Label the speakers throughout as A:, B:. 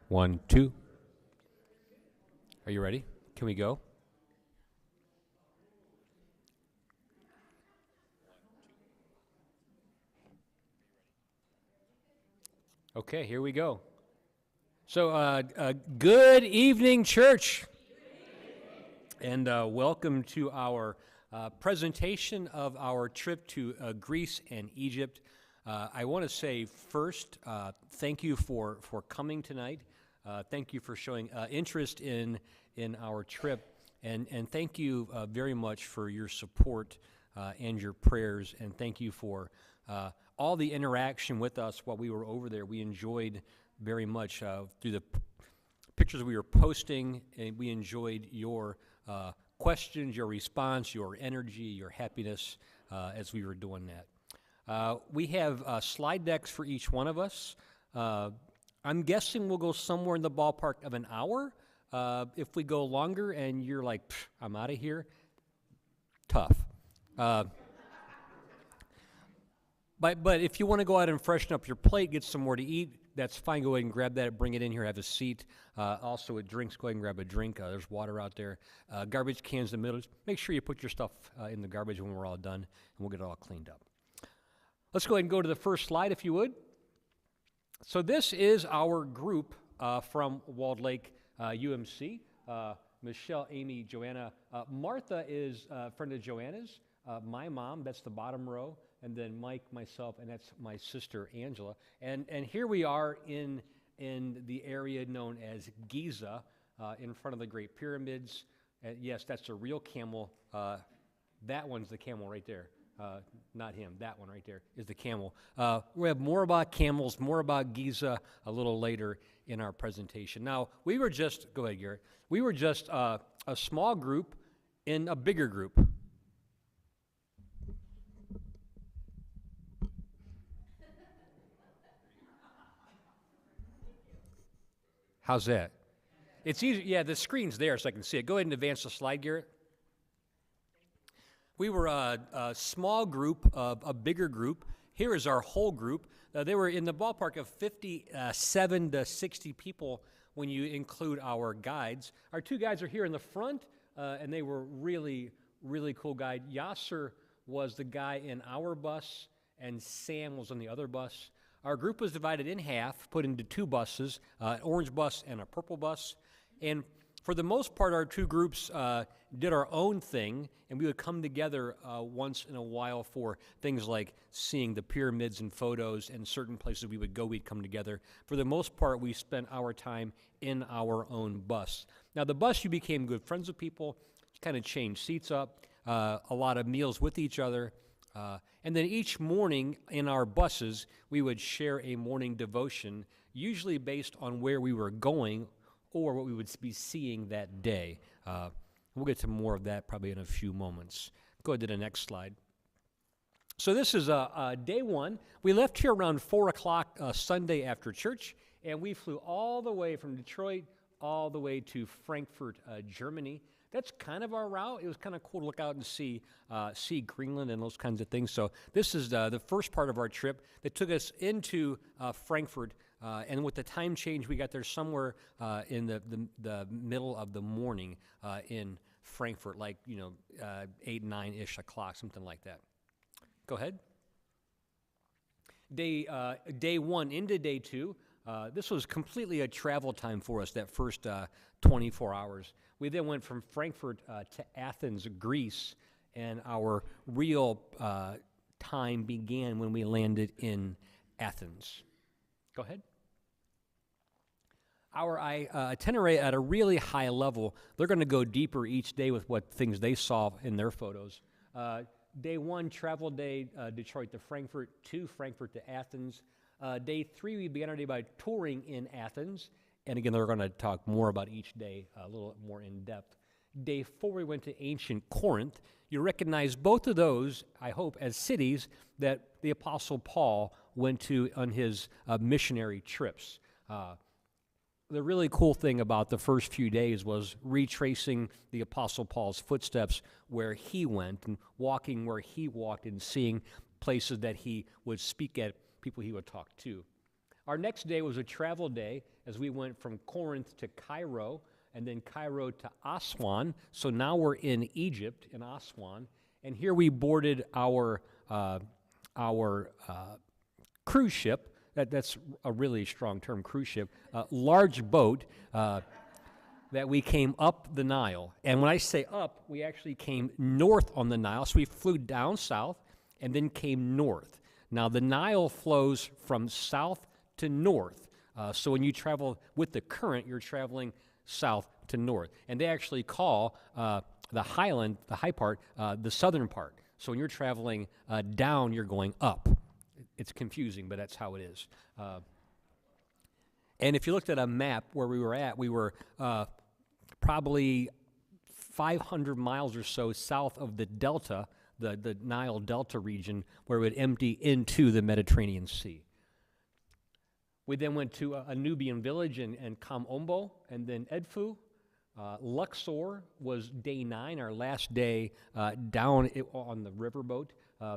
A: 1, 2. Are you ready? Can we go? Okay, here we go. So, good evening, church, and welcome to our presentation of our trip to Greece and Egypt. I want to say first, thank you for coming tonight. Thank you for showing interest in our trip, and thank you very much for your support and your prayers, and thank you for all the interaction with us while we were over there. We enjoyed very much through the pictures we were posting, and we enjoyed your questions, your response, your energy, your happiness as we were doing that. We have slide decks for each one of us. I'm guessing we'll go somewhere in the ballpark of an hour. If we go longer and you're like, I'm out of here, tough. But if you want to go out and freshen up your plate, get some more to eat, that's fine. Go ahead and grab that, bring it in here, have a seat. Also with drinks, go ahead and grab a drink. There's water out there. Garbage cans in the middle. Just make sure you put your stuff in the garbage when we're all done, and we'll get it all cleaned up. Let's go ahead and go to the first slide, if you would. So this is our group from Walled Lake UMC. Michelle, Amy, Joanna. Martha is a friend of Joanna's. My mom, that's the bottom row. And then Mike, myself, and that's my sister, Angela. And here we are in the area known as Giza, in front of the Great Pyramids. Yes, that's a real camel. That one's the camel right there. Not him. That one right there is the camel. We have more about camels, more about Giza a little later in our presentation. Now, we were just, go ahead, Garrett. We were just a small group in a bigger group. How's that? It's easy. Yeah, the screen's there so I can see it. Go ahead and advance the slide, Garrett. We were a small group, a bigger group. Here is our whole group. They were in the ballpark of 57 to 60 people when you include our guides. Our two guides are here in the front, and they were really, really cool guide. Yasser was the guy in our bus, and Sam was on the other bus. Our group was divided in half, put into two buses, an orange bus and a purple bus. And for the most part, our two groups did our own thing, and we would come together once in a while for things like seeing the pyramids and photos, and certain places we would go, we'd come together. For the most part, we spent our time in our own bus. Now, the bus, you became good friends with people, kind of changed seats up, a lot of meals with each other. And then each morning in our buses, we would share a morning devotion, usually based on where we were going or what we would be seeing that day. We'll get to more of that probably in a few moments. Go ahead to the next slide. So this is day one. We left here around 4 o'clock Sunday after church, and we flew all the way from Detroit all the way to Frankfurt, Germany. That's kind of our route. It was kind of cool to look out and see Greenland and those kinds of things. So this is the first part of our trip that took us into Frankfurt. And with the time change, we got there somewhere in the middle of the morning in Frankfurt, like 8, 9-ish o'clock, something like that. Go ahead. Day one into day two. This was completely a travel time for us, that first 24 hours. We then went from Frankfurt to Athens, Greece, and our real time began when we landed in Athens. Go ahead. Our itinerary at a really high level, they're going to go deeper each day with what things they saw in their photos. Day one, travel day, Detroit to Frankfurt, 2, Frankfurt to Athens. Day 3, we began our day by touring in Athens. And again, they're going to talk more about each day a little more in depth. Day 4, we went to ancient Corinth. You recognize both of those, I hope, as cities that the Apostle Paul went to on his missionary trips. The really cool thing about the first few days was retracing the Apostle Paul's footsteps where he went and walking where he walked and seeing places that he would speak at, people he would talk to. Our next day was a travel day as we went from Corinth to Cairo, and then Cairo to Aswan. So now we're in Egypt, in Aswan, and here we boarded our cruise ship. That's a really strong term, cruise ship. Large boat that we came up the Nile. And when I say up, we actually came north on the Nile. So we flew down south and then came north. Now the Nile flows from south to north. So when you travel with the current, you're traveling south to north. And they actually call the highland, the high part, the southern part. So when you're traveling down, you're going up. It's confusing, but that's how it is. And if you looked at a map where we were probably 500 miles or so south of the delta, the Nile Delta region, where it would empty into the Mediterranean Sea. We then went to a Nubian village in Kam Ombo, and then Edfu. Luxor was day 9, our last day down on the riverboat.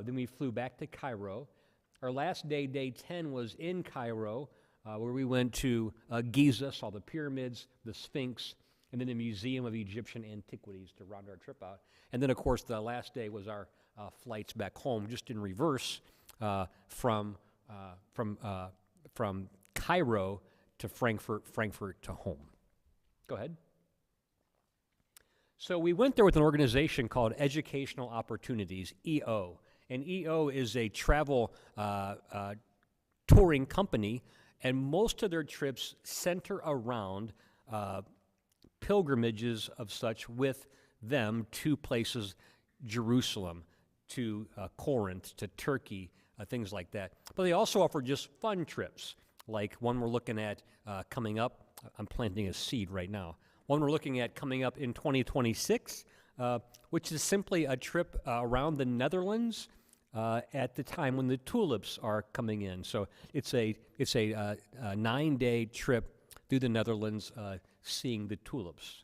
A: Then we flew back to Cairo. Our last day, day 10, was in Cairo, where we went to Giza, saw the pyramids, the Sphinx, and then the Museum of Egyptian Antiquities to round our trip out. And then, of course, the last day was our flights back home, just in reverse from Cairo to Frankfurt to home. Go ahead. So we went there with an organization called Educational Opportunities, EO. And EO is a travel touring company, and most of their trips center around pilgrimages of such with them to places, Jerusalem, to Corinth, to Turkey, things like that. But they also offer just fun trips, like one we're looking at coming up. I'm planting a seed right now. One we're looking at coming up in 2026, which is simply a trip around the Netherlands at the time when the tulips are coming in. So it's a 9-day trip through the Netherlands, seeing the tulips.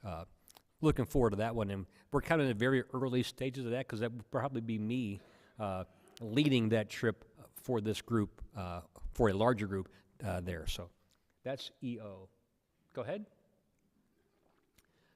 A: Looking forward to that one, and we're kind of in the very early stages of that because that would probably be me leading that trip for this group, for a larger group there. So that's EO. Go ahead.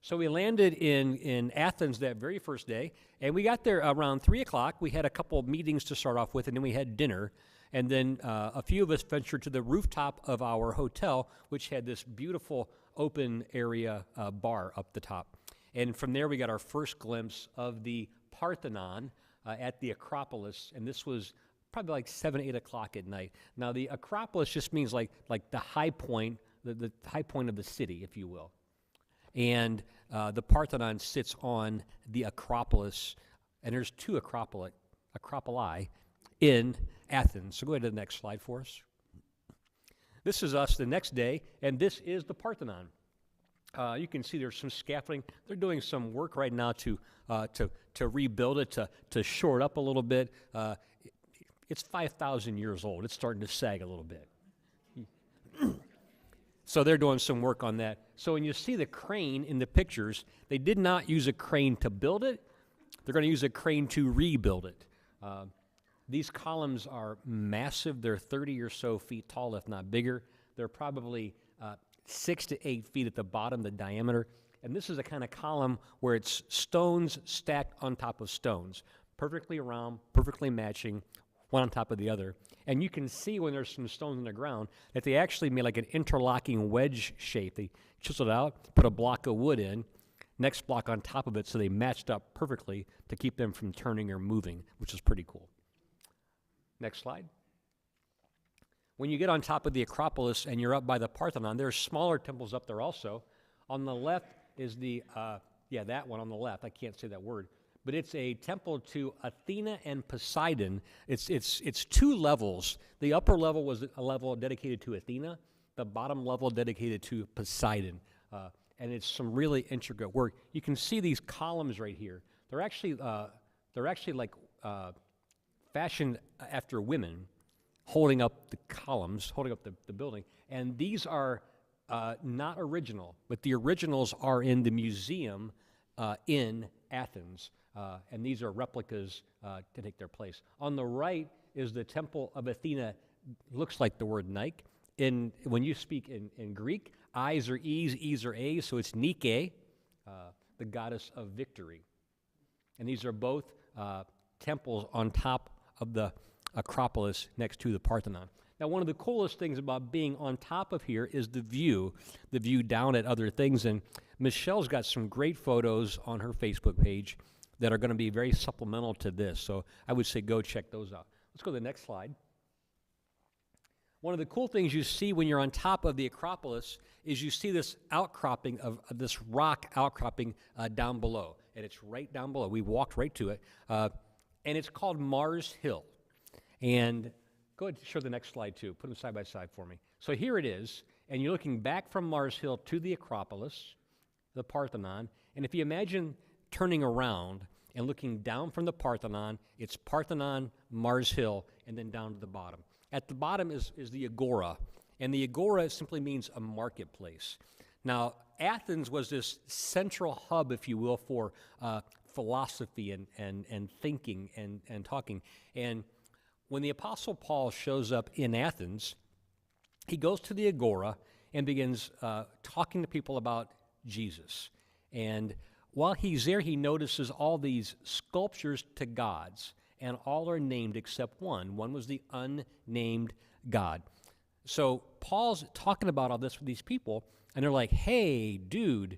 A: So we landed in Athens that very first day, and we got there around 3 o'clock. We had a couple of meetings to start off with, and then we had dinner. And then a few of us ventured to the rooftop of our hotel, which had this beautiful open area bar up the top. And from there, we got our first glimpse of the Parthenon at the Acropolis, and this was probably like 7, 8 o'clock at night. Now, the Acropolis just means like the high point, the high point of the city, if you will. And the Parthenon sits on the Acropolis, and there's 2 Acropoli in Athens. So go ahead to the next slide for us. This is us the next day, and this is the Parthenon. You can see there's some scaffolding. They're doing some work right now to rebuild it, to shore it up a little bit. It's 5,000 years old. It's starting to sag a little bit. So they're doing some work on that. So when you see the crane in the pictures, they did not use a crane to build it. They're going to use a crane to rebuild it. These columns are massive. They're 30 or so feet tall, if not bigger. They're probably 6 to 8 feet at the bottom, the diameter. And this is a kind of column where it's stones stacked on top of stones, perfectly round, perfectly matching, one on top of the other. And you can see when there's some stones in the ground that they actually made like an interlocking wedge shape. They chiseled it out, put a block of wood in, next block on top of it, so they matched up perfectly to keep them from turning or moving, which is pretty cool. Next slide. When you get on top of the Acropolis and you're up by the Parthenon, there's smaller temples up there also. On the left is that one on the left. I can't say that word. But it's a temple to Athena and Poseidon. It's 2 levels. The upper level was a level dedicated to Athena. The bottom level dedicated to Poseidon. And it's some really intricate work. You can see these columns right here. They're actually like fashioned after women, holding up the columns, holding up the building. And these are not original, but the originals are in the museum in Athens. And these are replicas to take their place. On the right is the Temple of Athena. Looks like the word Nike. when you speak in Greek, I's are E's, E's are A's, so it's Nike, the goddess of victory. And these are both temples on top of the Acropolis next to the Parthenon. Now, one of the coolest things about being on top of here is the view down at other things. And Michelle's got some great photos on her Facebook page that are going to be very supplemental to this. So I would say go check those out. Let's go to the next slide. One of the cool things you see when you're on top of the Acropolis is you see this outcropping of this rock outcropping down below. And it's right down below. We walked right to it. And it's called Mars Hill. And go ahead and show the next slide, too. Put them side by side for me. So here it is, and you're looking back from Mars Hill to the Acropolis, the Parthenon, and if you imagine turning around and looking down from the Parthenon, it's Parthenon, Mars Hill, and then down to the bottom. At the bottom is the Agora, and the Agora simply means a marketplace. Now, Athens was this central hub, if you will, for philosophy and thinking and talking, and when the Apostle Paul shows up in Athens, he goes to the Agora and begins talking to people about Jesus. And while he's there, he notices all these sculptures to gods, and all are named except one. One was the unnamed God. So Paul's talking about all this with these people, and they're like, hey, dude,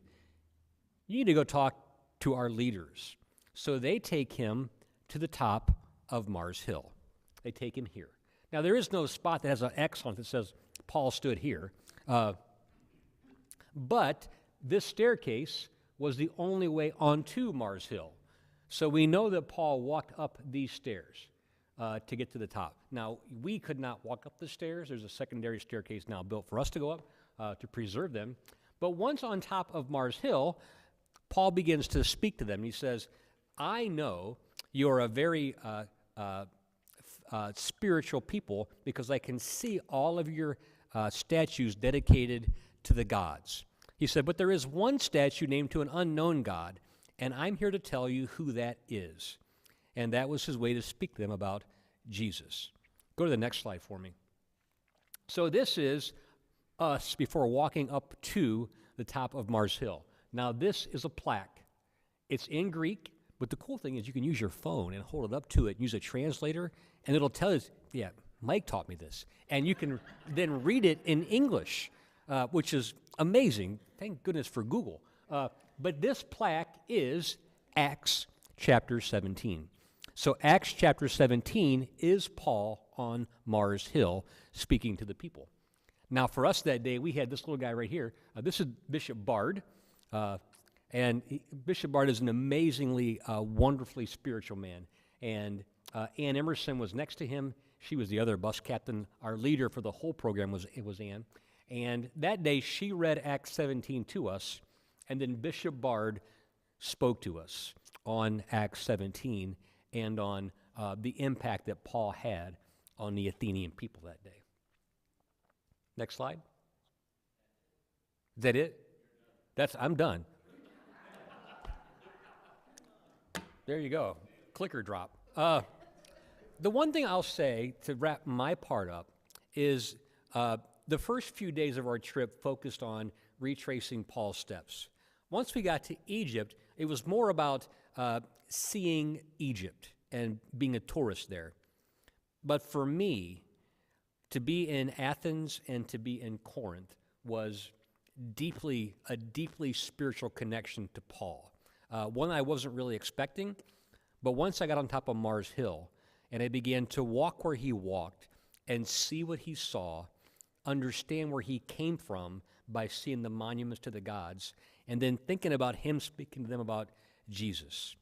A: you need to go talk to our leaders. So they take him to the top of Mars Hill. They take him here. Now, there is no spot that has an X on it that says Paul stood here. But this staircase was the only way onto Mars Hill. So we know that Paul walked up these stairs to get to the top. Now, we could not walk up the stairs. There's a secondary staircase now built for us to go up to preserve them. But once on top of Mars Hill, Paul begins to speak to them. He says, I know you're a very spiritual people because I can see all of your statues dedicated to the gods. He said, but there is one statue named to an unknown God, and I'm here to tell you who that is. And that was his way to speak to them about Jesus. Go to the next slide for me. So this is us before walking up to the top of Mars Hill. Now this is a plaque. It's in Greek, but the cool thing is you can use your phone and hold it up to it and use a translator, and it'll tell you, yeah, Mike taught me this. And you can then read it in English, which is amazing. Thank goodness for Google. But this plaque is Acts chapter 17. So Acts chapter 17 is Paul on Mars Hill speaking to the people. Now for us that day, we had this little guy right here. This is Bishop Bard. Bishop Bard is an amazingly, wonderfully spiritual man. And Ann Emerson was next to him. She was the other bus captain. Our leader for the whole program was Ann. And that day, she read Acts 17 to us, and then Bishop Bard spoke to us on Acts 17 and on the impact that Paul had on the Athenian people that day. Next slide. Is that it? I'm done. There you go. Clicker drop. The one thing I'll say to wrap my part up is the first few days of our trip focused on retracing Paul's steps. Once we got to Egypt, it was more about seeing Egypt and being a tourist there. But for me, to be in Athens and to be in Corinth was a deeply spiritual connection to Paul. One I wasn't really expecting, but once I got on top of Mars Hill and I began to walk where he walked and see what he saw, understand where he came from by seeing the monuments to the gods, and then thinking about him speaking to them about Jesus.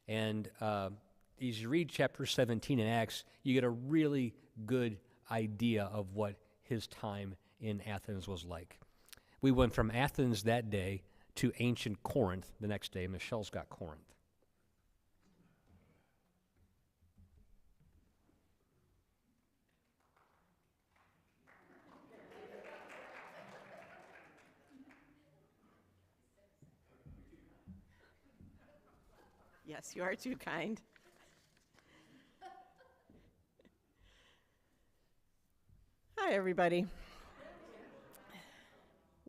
A: And as you read chapter 17 in Acts, you get a really good idea of what his time in Athens was like. We went from Athens that day to ancient Corinth the next day. Michelle's got Corinth.
B: Yes, you are too kind. Hi, everybody.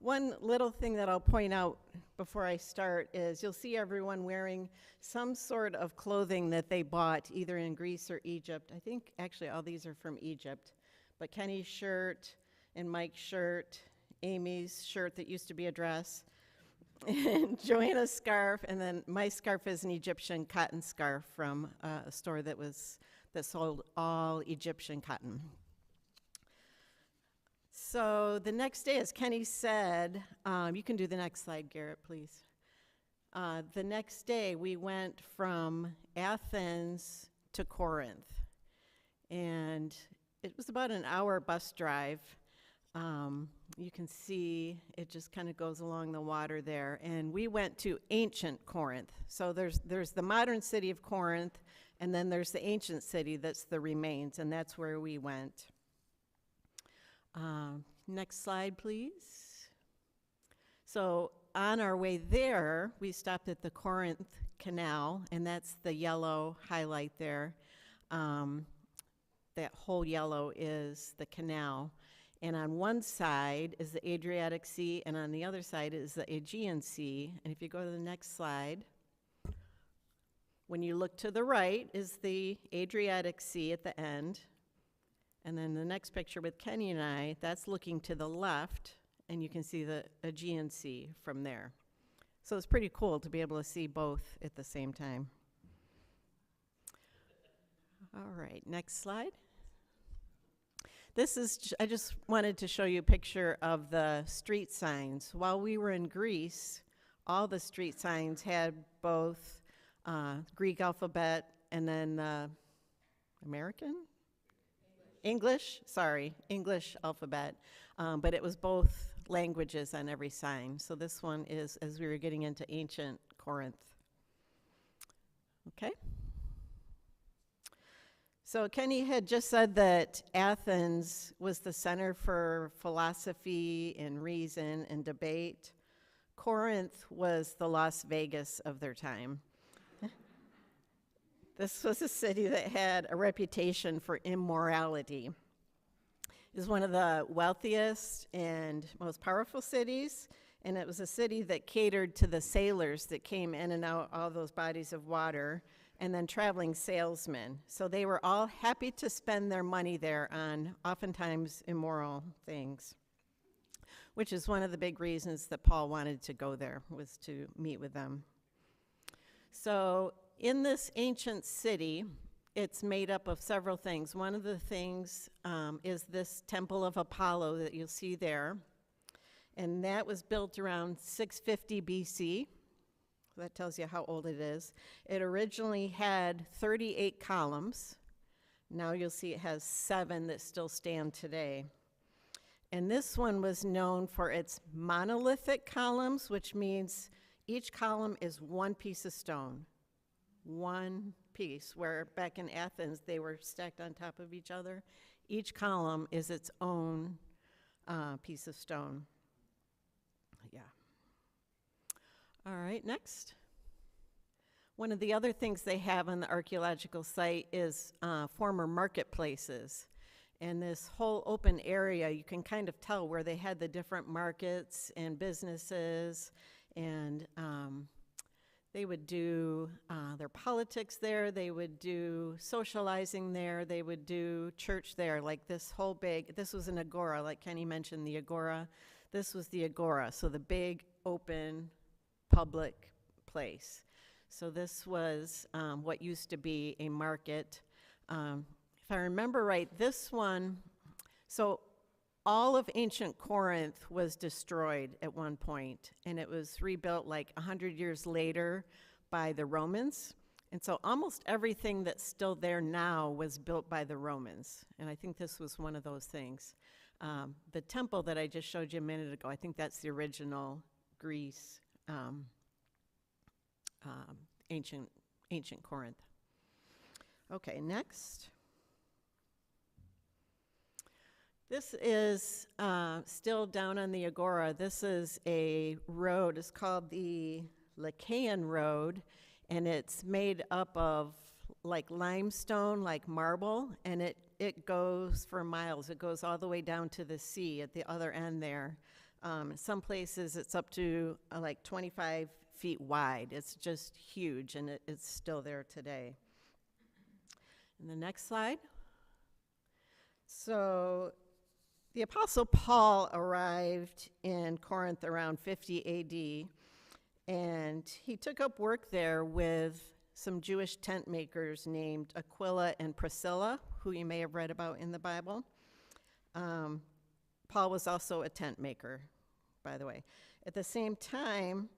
B: One little thing that I'll point out before I start is you'll see everyone wearing some sort of clothing that they bought either in Greece or Egypt. I think actually all these are from Egypt. But Kenny's shirt and Mike's shirt, Amy's shirt that used to be a dress, and Joanna's scarf, and then my scarf is an Egyptian cotton scarf from a store that sold all Egyptian cotton. So the next day, as Kenny said, you can do the next slide, Garrett, please. The next day, we went from Athens to Corinth, and it was about an hour bus drive. You can see it just kind of goes along the water there, and we went to ancient Corinth. So there's the modern city of Corinth, and then there's the ancient city that's the remains, and that's where we went. Next slide, please. So on our way there, we stopped at the Corinth Canal, and that's the yellow highlight there. That whole yellow is the canal. And on one side is the Adriatic Sea, and on the other side is the Aegean Sea. And if you go to the next slide, when you look to the right is the Adriatic Sea at the end. And then the next picture with Kenny and I, that's looking to the left, and you can see the Aegean Sea from there. So it's pretty cool to be able to see both at the same time. All right, next slide. I just wanted to show you a picture of the street signs. While we were in Greece, all the street signs had both Greek alphabet and then English alphabet, but it was both languages on every sign. So this one is as we were getting into ancient Corinth. Okay. So Kenny had just said that Athens was the center for philosophy and reason and debate. Corinth was the Las Vegas of their time. This was a city that had a reputation for immorality. It was one of the wealthiest and most powerful cities, and it was a city that catered to the sailors that came in and out all those bodies of water, and then traveling salesmen. So they were all happy to spend their money there on oftentimes immoral things, which is one of the big reasons that Paul wanted to go there, was to meet with them. So in this ancient city, it's made up of several things. One of the things is this Temple of Apollo that you'll see there, and that was built around 650 BC. That tells you how old it is. It originally had 38 columns. Now you'll see it has 7 that still stand today. And this one was known for its monolithic columns, which means each column is one piece of stone. One piece, where back in Athens they were stacked on top of each other. Each column is its own piece of stone. Yeah. All right, next. One of the other things they have on the archaeological site is former marketplaces. And this whole open area, you can kind of tell where they had the different markets and businesses, and they would do their politics there, they would do socializing there, they would do church there, like this was an agora, like Kenny mentioned, the agora. This was the agora, so the big open public place. So this was what used to be a market. If I remember right, this one, so all of ancient Corinth was destroyed at one point, and it was rebuilt like 100 years later by the Romans. And so almost everything that's still there now was built by the Romans, and I think this was one of those things. The temple that I just showed you a minute ago, I think that's the original Greece, ancient Corinth. Okay, next. This is still down on the Agora. This is a road. It's called the Lycaean Road, and it's made up of like limestone, like marble, and it goes for miles. It goes all the way down to the sea at the other end there. Some places it's up to like 25 feet wide. It's just huge, and it's still there today. And the next slide. So the Apostle Paul arrived in Corinth around 50 AD, and he took up work there with some Jewish tent makers named Aquila and Priscilla, who you may have read about in the Bible. Paul was also a tent maker, by the way. At the same time,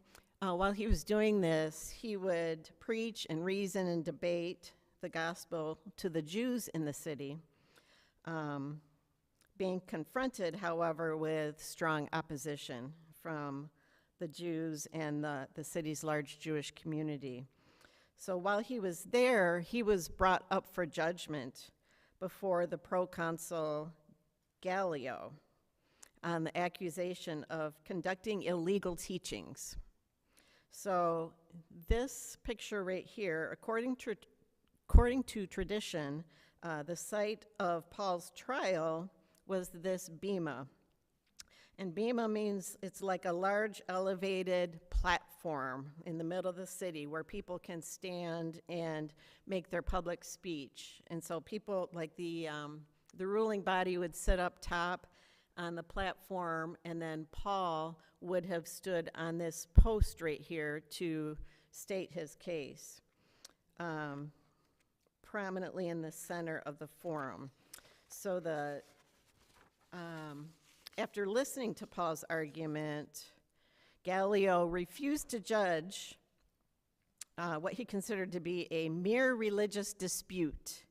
B: while he was doing this, he would preach and reason and debate the gospel to the Jews in the city, being confronted, however, with strong opposition from the Jews and the city's large Jewish community. So while he was there, he was brought up for judgment before the proconsul Gallio on the accusation of conducting illegal teachings. So this picture right here, according to tradition, the site of Paul's trial was this bema. And bema means it's like a large elevated platform in the middle of the city where people can stand and make their public speech. And so people, like the ruling body would sit up top on the platform, and then Paul would have stood on this post right here to state his case, prominently in the center of the forum. So after listening to Paul's argument, Gallio refused to judge what he considered to be a mere religious dispute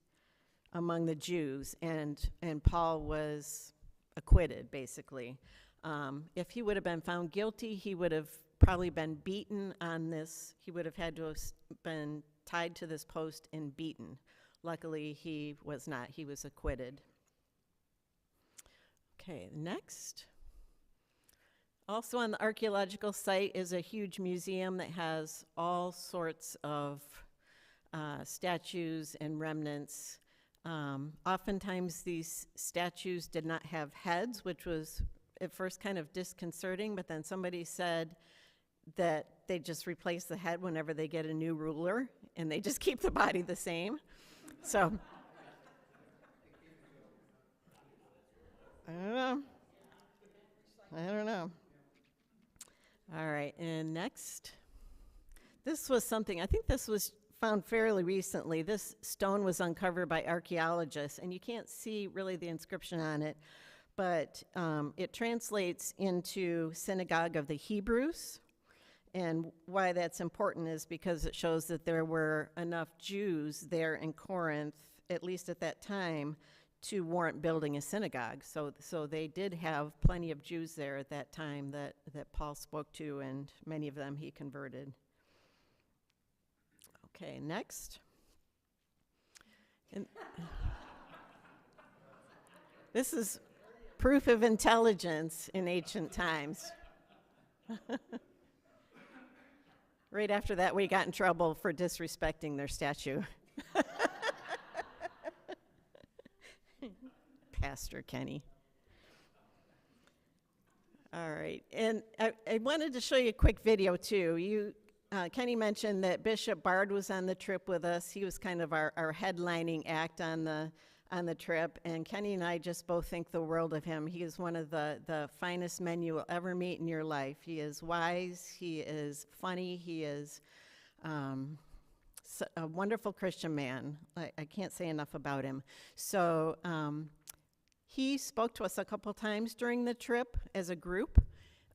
B: among the Jews, and Paul was acquitted, basically. If he would have been found guilty, he would have probably been beaten on this. He would have had to have been tied to this post and beaten. Luckily, he was not. He was acquitted. Okay, next. Also on the archaeological site is a huge museum that has all sorts of statues and remnants. Oftentimes these statues did not have heads, which was at first kind of disconcerting, but then somebody said that they just replace the head whenever they get a new ruler, and they just keep the body the same. So, I don't know. All right, and next. This was something, I think this was found fairly recently. This stone was uncovered by archaeologists, and you can't see really the inscription on it, but it translates into Synagogue of the Hebrews. And why that's important is because it shows that there were enough Jews there in Corinth, at least at that time, to warrant building a synagogue. So they did have plenty of Jews there at that time that Paul spoke to, and many of them he converted. Okay, next. And this is proof of intelligence in ancient times. Right after that, we got in trouble for disrespecting their statue. Pastor Kenny. All right, and I wanted to show you a quick video too. Kenny mentioned that Bishop Bard was on the trip with us. He was kind of our headlining act on the trip, and Kenny and I just both think the world of him. He is one of the finest men you will ever meet in your life. He is wise, he is funny, he is a wonderful Christian man. I can't say enough about him. So he spoke to us a couple times during the trip as a group.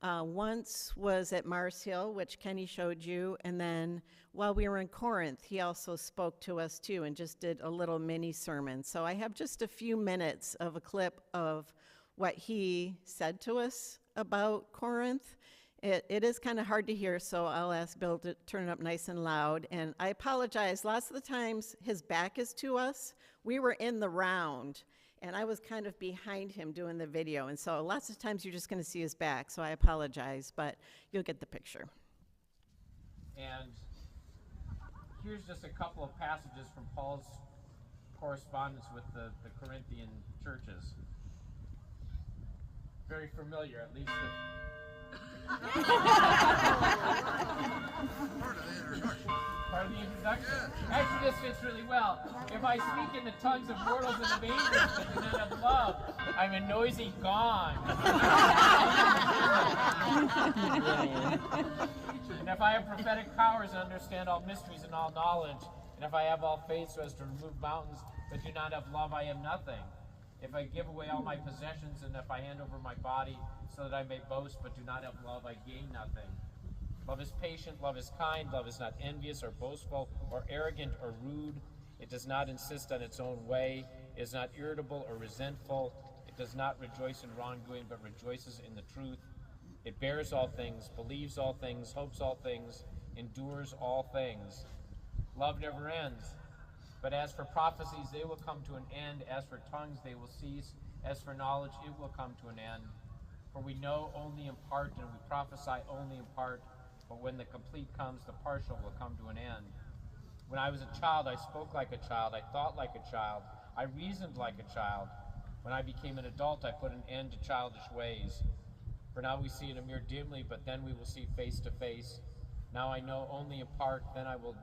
B: Once was at Mars Hill, which Kenny showed you, and then while we were in Corinth, he also spoke to us too and just did a little mini sermon. So I have just a few minutes of a clip of what he said to us about Corinth. It is kind of hard to hear, so I'll ask Bill to turn it up nice and loud. And I apologize, lots of the times his back is to us. We were in the round, and I was kind of behind him doing the video, and so lots of times you're just going to see his back, so I apologize, but you'll get the picture.
C: And here's just a couple of passages from Paul's correspondence with the Corinthian churches. Very familiar, at least Part of the introduction. Actually, this fits really well. If I speak in the tongues of mortals and of angels, but do not have love, I'm a noisy gong. And if I have prophetic powers and understand all mysteries and all knowledge, and if I have all faith so as to remove mountains, but do not have love, I am nothing. If I give away all my possessions, and if I hand over my body so that I may boast, but do not have love, I gain nothing. Love is patient, love is kind, love is not envious or boastful or arrogant or rude. It does not insist on its own way. It is not irritable or resentful. It does not rejoice in wrongdoing, but rejoices in the truth. It bears all things, believes all things, hopes all things, endures all things. Love never ends. But as for prophecies, they will come to an end. As for tongues, they will cease. As for knowledge, it will come to an end. For we know only in part, and we prophesy only in part. But when the complete comes, the partial will come to an end. When I was a child, I spoke like a child. I thought like a child. I reasoned like a child. When I became an adult, I put an end to childish ways. For now we see in a mirror dimly, but then we will see face to face. Now I know only in part, then I will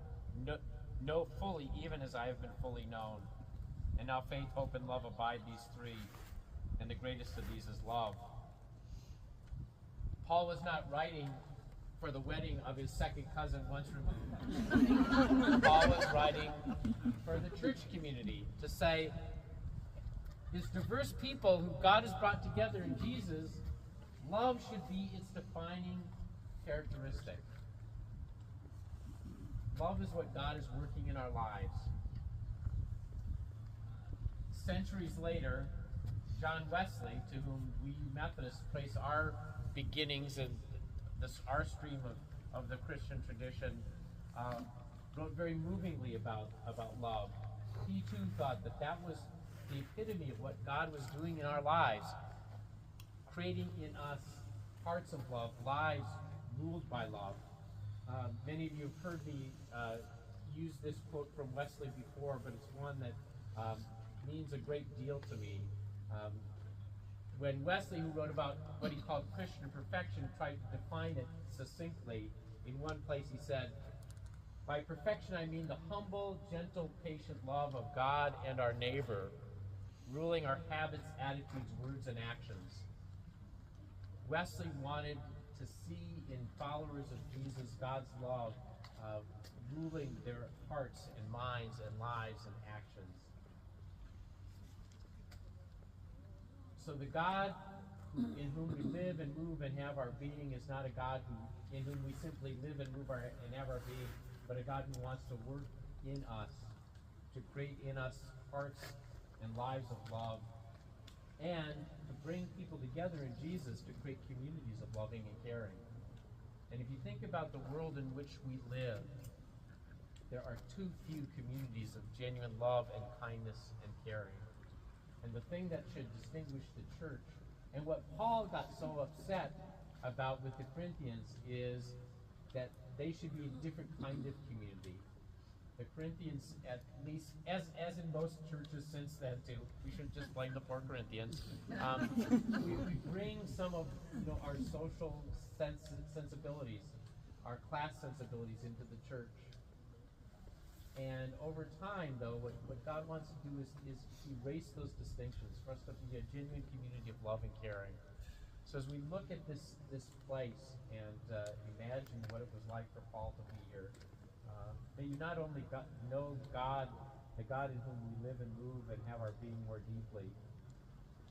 C: know fully, even as I have been fully known. And now faith, hope, and love abide, these three, and the greatest of these is love. Paul was not writing for the wedding of his second cousin once removed. Paul was writing for the church community to say, this diverse people who God has brought together in Jesus, love should be its defining characteristic. Love is what God is working in our lives. Centuries later, John Wesley, to whom we Methodists trace our beginnings and our stream of the Christian tradition, wrote very movingly about love. He too thought that was the epitome of what God was doing in our lives, creating in us hearts of love, lives ruled by love. Many of you have heard me use this quote from Wesley before, but it's one that means a great deal to me. When Wesley, who wrote about what he called Christian perfection, tried to define it succinctly, in one place he said, by perfection I mean the humble, gentle, patient love of God and our neighbor, ruling our habits, attitudes, words, and actions. Wesley wanted to see in followers of Jesus God's love ruling their hearts and minds and lives and actions. So the God in whom we live and move and have our being is not a God in whom we simply live and move and have our being, but a God who wants to work in us, to create in us hearts and lives of love, and to bring people together in Jesus to create communities of loving and caring. And if you think about the world in which we live, there are too few communities of genuine love and kindness and caring. And the thing that should distinguish the church, and what Paul got so upset about with the Corinthians, is that they should be a different kind of community. The Corinthians, at least, as in most churches since then too, we shouldn't just blame the poor Corinthians, we bring some of our social sensibilities, our class sensibilities into the church. And over time, though, what God wants to do is erase those distinctions, for us to be a genuine community of love and caring. So as we look at this place and imagine what it was like for Paul to be here, may you not only know God, the God in whom we live and move and have our being more deeply,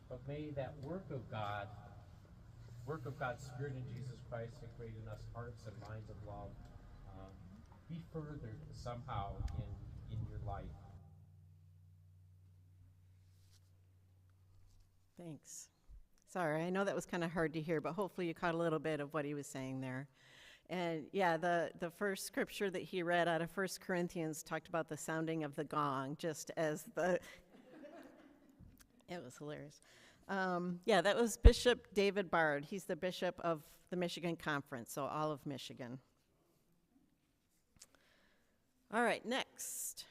C: but may that work of God's Spirit in Jesus Christ to create in us hearts and minds of love, be furthered somehow in your life.
B: Thanks. Sorry, I know that was kind of hard to hear, but hopefully you caught a little bit of what he was saying there. And yeah, the first scripture that he read out of 1 Corinthians talked about the sounding of the gong, just as it was hilarious. Yeah, that was Bishop David Bard. He's the bishop of the Michigan Conference, so all of Michigan. All right, next.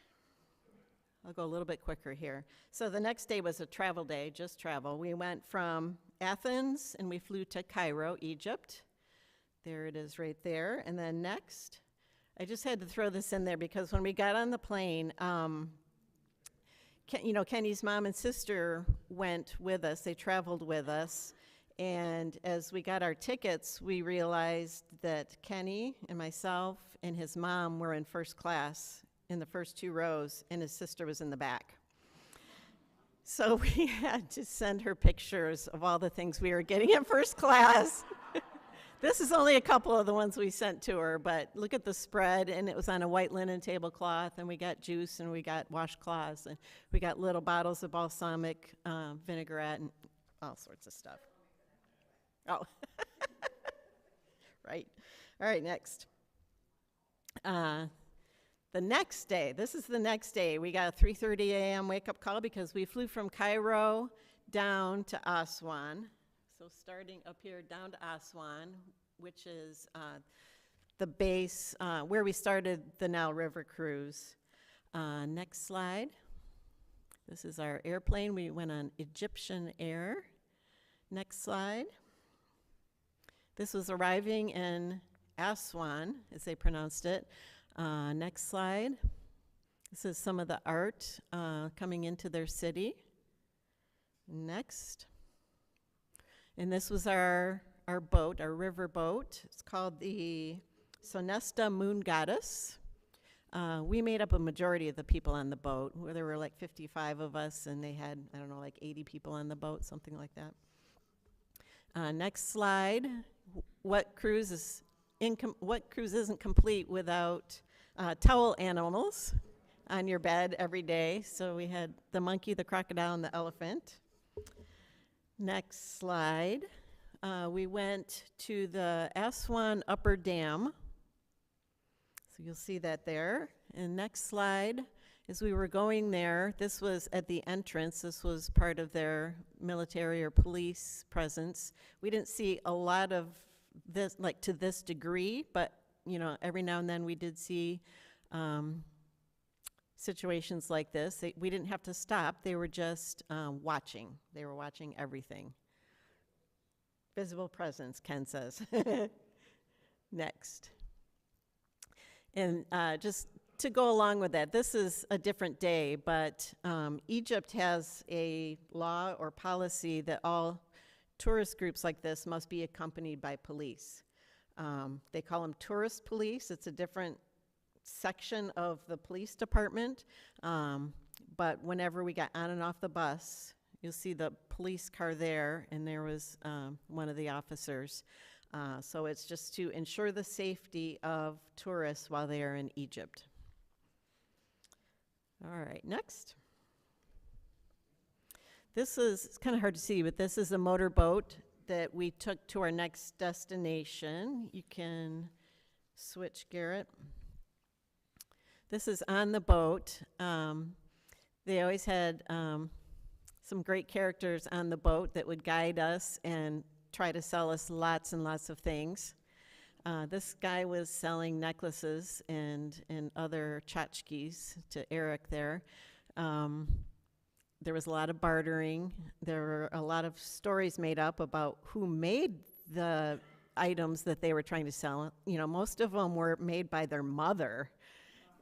B: I'll go a little bit quicker here. So the next day was a travel day, just travel. We went from Athens and we flew to Cairo, Egypt. There it is right there. And then next, I just had to throw this in there because when we got on the plane, Kenny's mom and sister went with us. They traveled with us. And as we got our tickets, we realized that Kenny and myself and his mom were in first class in the first 2 rows, and his sister was in the back. So we had to send her pictures of all the things we were getting in first class. This is only a couple of the ones we sent to her, but look at the spread, and it was on a white linen tablecloth, and we got juice, and we got washcloths, and we got little bottles of balsamic vinaigrette, and all sorts of stuff. Oh, right. All right, next. The next day, this is the next day, we got a 3:30 a.m. wake-up call because we flew from Cairo down to Aswan. So starting up here down to Aswan, which is the base where we started the Nile River cruise. Next slide. This is our airplane. We went on Egyptian Air. Next slide. This was arriving in Aswan, as they pronounced it. Next slide. This is some of the art coming into their city. Next. And this was our boat, our river boat. It's called the Sonesta Moon Goddess. We made up a majority of the people on the boat. There were like 55 of us, and they had, I don't know, like 80 people on the boat, something like that. Next slide. What cruise isn't complete without towel animals on your bed every day? So we had the monkey, the crocodile, and the elephant. Next slide. We went to the Aswan Upper Dam. So you'll see that there. And next slide, as we were going there, this was at the entrance. This was part of their military or police presence. We didn't see a lot of this, like to this degree, but every now and then we did see situations like this. We didn't have to stop. They were just watching. They were watching everything. Visible presence, Ken says. Next. And just to go along with that, this is a different day, but Egypt has a law or policy that all tourist groups like this must be accompanied by police. They call them tourist police. It's a different section of the police department, but whenever we got on and off the bus, you'll see the police car there, and there was one of the officers. So it's just to ensure the safety of tourists while they are in Egypt. All right, next. This is, it's kind of hard to see, but this is a motorboat that we took to our next destination. You can switch, Garrett. This is on the boat. They always had some great characters on the boat that would guide us and try to sell us lots and lots of things. This guy was selling necklaces and other tchotchkes to Eric there. There was a lot of bartering. There were a lot of stories made up about who made the items that they were trying to sell. Most of them were made by their mother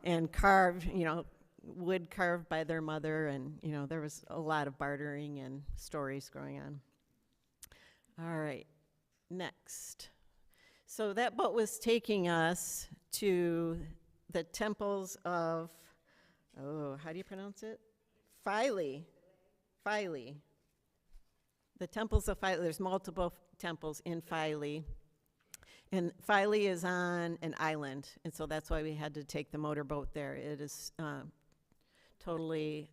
B: and carved, wood carved by their mother, and there was a lot of bartering and stories going on. All right, next. So that boat was taking us to the temples of, how do you pronounce it? Philae. The temples of Philae. There's multiple temples in Philae. And Philae is on an island, and so that's why we had to take the motorboat there. It is totally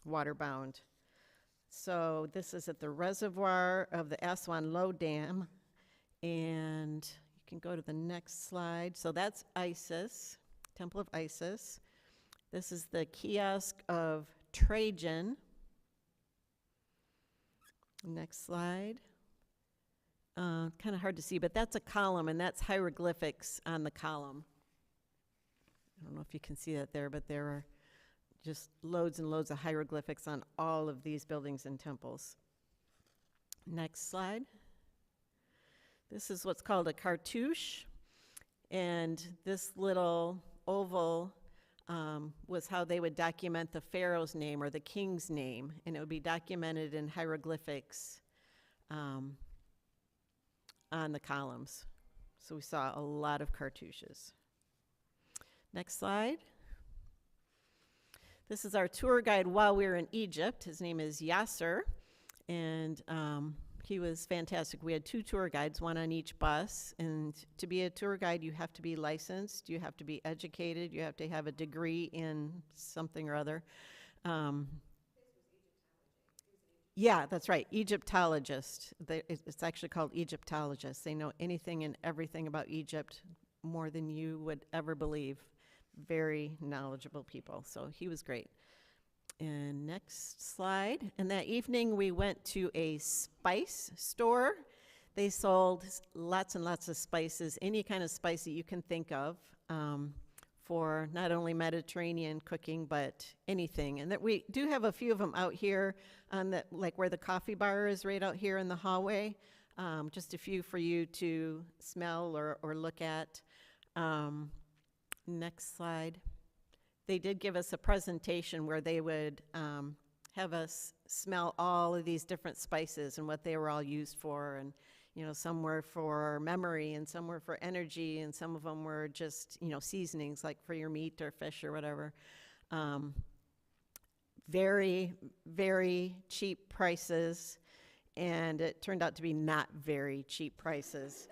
B: waterbound. So this is at the reservoir of the Aswan Low Dam, and you can go to the next slide. So that's Isis, Temple of Isis. This is the kiosk of Trajan. Next slide. Kind of hard to see, but that's a column, and that's hieroglyphics on the column. I don't know if you can see that there, but there are just loads and loads of hieroglyphics on all of these buildings and temples. Next slide. This is what's called a cartouche, and this little oval was how they would document the pharaoh's name or the king's name, and it would be documented in hieroglyphics on the columns. So we saw a lot of cartouches. Next slide. This is our tour guide while we were in Egypt. His name is Yasser, and he was fantastic. We had 2 tour guides, one on each bus, and to be a tour guide, you have to be licensed, you have to be educated, you have to have a degree in something or other. Yeah, that's right, Egyptologist. It's actually called Egyptologist. They know anything and everything about Egypt more than you would ever believe. Very knowledgeable people, so he was great. And next slide. And that evening we went to a spice store. They sold lots and lots of spices, any kind of spice that you can think of, for not only Mediterranean cooking, but anything. And that we do have a few of them out here on the, like where the coffee bar is right out here in the hallway. Just a few for you to smell or look at. Next slide. They did give us a presentation where they would have us smell all of these different spices and what they were all used for. And, you know, some were for memory and some were for energy and some of them were just, you know, seasonings like for your meat or fish or whatever. Very, very cheap prices. And it turned out to be not very cheap prices.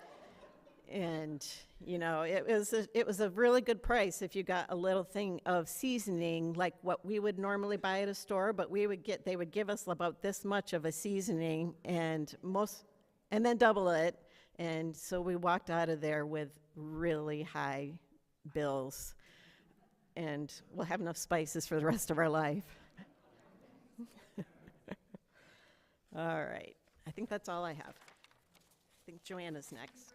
B: And, you know, it was a really good price if you got a little thing of seasoning like what we would normally buy at a store, but they would give us about this much of a seasoning and then double it. And so we walked out of there with really high bills, and we'll have enough spices for the rest of our life. All right, I think that's all I have. I think Joanna's next.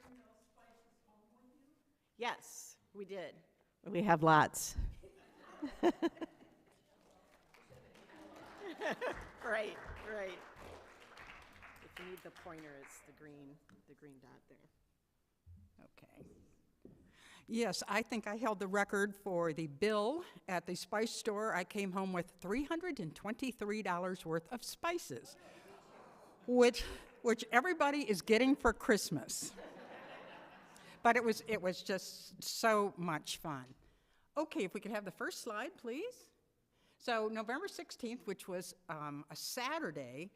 B: Yes, we did. We have lots. Right, right. If you need the pointer, it's the green dot there.
D: Okay. Yes, I think I held the record for the bill at the spice store. I came home with $323 worth of spices, which everybody is getting for Christmas. But it was just so much fun. Okay, if we could have the first slide, please. So November 16th, which was a Saturday,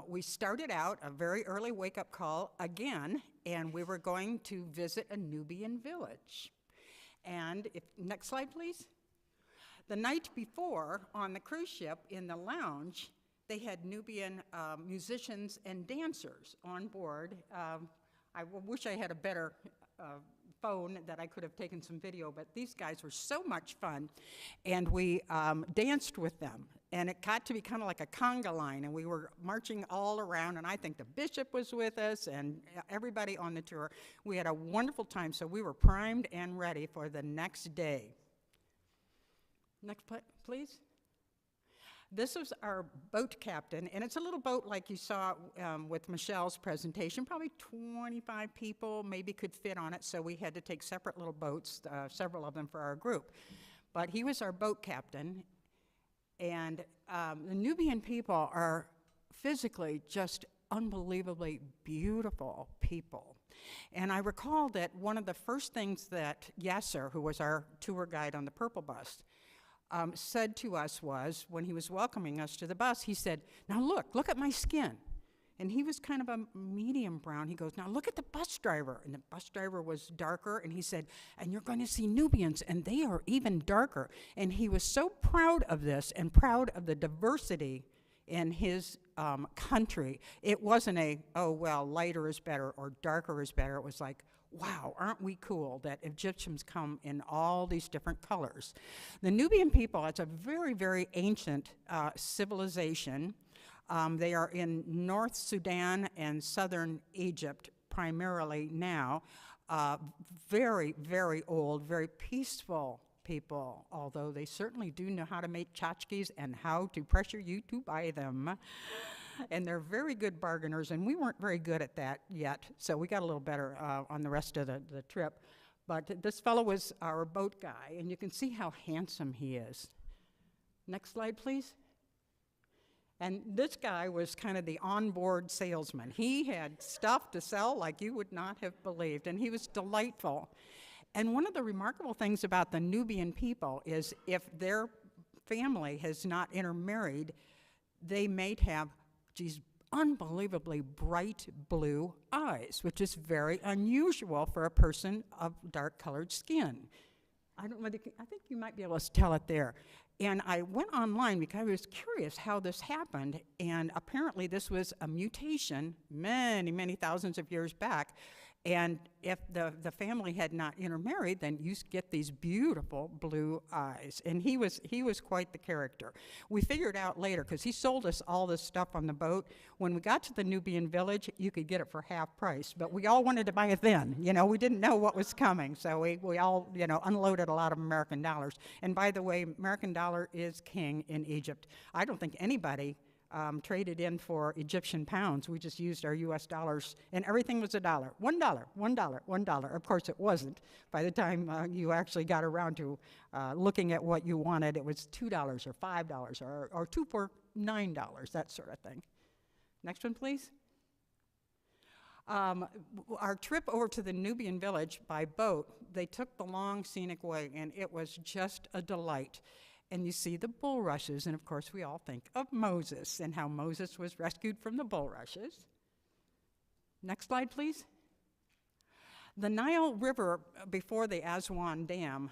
D: we started out a very early wake-up call again, and we were going to visit a Nubian village. And next slide, please. The night before, on the cruise ship, in the lounge, they had Nubian musicians and dancers on board. I wish I had a better phone that I could have taken some video, but these guys were so much fun, and we danced with them. And it got to be kind of like a conga line, and we were marching all around, and I think the bishop was with us, and everybody on the tour. We had a wonderful time, so we were primed and ready for the next day. Next, please. This was our boat captain, and it's a little boat like you saw with Michelle's presentation. Probably 25 people maybe could fit on it, so we had to take separate little boats, several of them for our group. But he was our boat captain, and the Nubian people are physically just unbelievably beautiful people. And I recall that one of the first things that Yasser, who was our tour guide on the Purple Bus, said to us was, when he was welcoming us to the bus, he said, "Now look at my skin." And he was kind of a medium brown. He goes, "Now look at the bus driver." And the bus driver was darker, and he said, "And you're going to see Nubians, and they are even darker." And he was so proud of this and proud of the diversity in his country. It wasn't oh, well, lighter is better or darker is better. It was like, wow, aren't we cool that Egyptians come in all these different colors. The Nubian people, it's a very, very ancient civilization. They are in North Sudan and southern Egypt primarily now. Very, very old, very peaceful people, although they certainly do know how to make tchotchkes and how to pressure you to buy them. And they're very good bargainers, and we weren't very good at that yet, so we got a little better on the rest of the trip. But this fellow was our boat guy, and you can see how handsome he is. Next slide, please. And this guy was kind of the onboard salesman. He had stuff to sell like you would not have believed, and he was delightful. And one of the remarkable things about the Nubian people is if their family has not intermarried, they may have these unbelievably bright blue eyes, which is very unusual for a person of dark-colored skin. I think you might be able to tell it there. And I went online because I was curious how this happened, and apparently this was a mutation many, many thousands of years back. And if the family had not intermarried, then you get these beautiful blue eyes. And he was quite the character. We figured out later, because he sold us all this stuff on the boat, when we got to the Nubian village, you could get it for half price. But we all wanted to buy it then. You know, we didn't know what was coming. So we all, you know, unloaded a lot of American dollars. And by the way, American dollar is king in Egypt. I don't think anybody traded in for Egyptian pounds. We just used our US dollars, and everything was $1. $1, $1, $1. Of course, it wasn't. By the time you actually got around to looking at what you wanted, it was $2 or $5 or 2 for $9, that sort of thing. Next one, please. Our trip over to the Nubian village by boat, they took the long scenic way, and it was just a delight. And you see the bulrushes, and of course we all think of Moses and how Moses was rescued from the bulrushes. Next slide, please. The Nile River before the Aswan Dam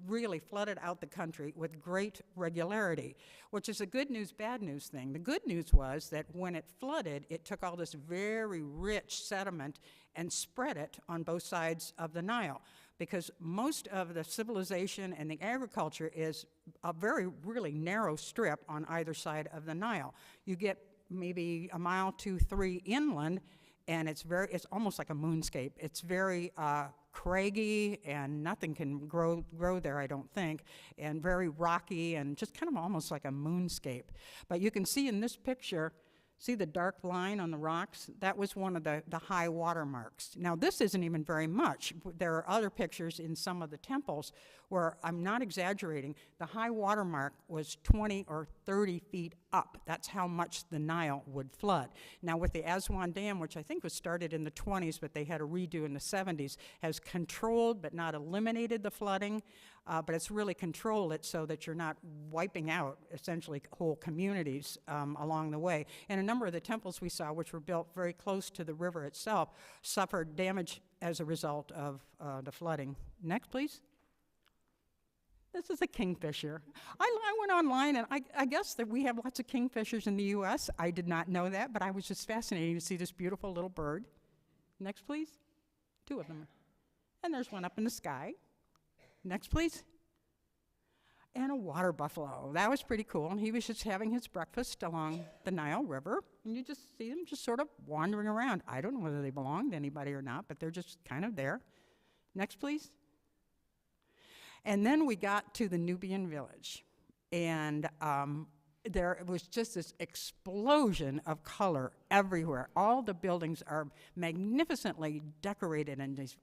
D: really flooded out the country with great regularity, which is a good news, bad news thing. The good news was that when it flooded, it took all this very rich sediment and spread it on both sides of the Nile, because most of the civilization and the agriculture is a very, really narrow strip on either side of the Nile. You get maybe a mile, 2, 3 inland, and it's almost like a moonscape. It's very craggy, and nothing can grow there, I don't think, and very rocky, and just kind of almost like a moonscape. But you can see in this picture, see the dark line on the rocks? That was one of the high water marks. Now, this isn't even very much. There are other pictures in some of the temples where, I'm not exaggerating, the high water mark was 20 or 30 feet up. That's how much the Nile would flood. Now, with the Aswan Dam, which I think was started in the 20s, but they had a redo in the 70s, has controlled but not eliminated the flooding. But it's really controlled it so that you're not wiping out, essentially, whole communities along the way. And a number of the temples we saw, which were built very close to the river itself, suffered damage as a result of the flooding. Next, please. This is a kingfisher. I went online, and I guess that we have lots of kingfishers in the U.S. I did not know that, but I was just fascinated to see this beautiful little bird. Next, please. 2 of them. And there's one up in the sky. Next, please. And a water buffalo. That was pretty cool. And he was just having his breakfast along the Nile River. And you just see them just sort of wandering around. I don't know whether they belong to anybody or not, but they're just kind of there. Next, please. And then we got to the Nubian village. And there was just this explosion of color everywhere. All the buildings are magnificently decorated in these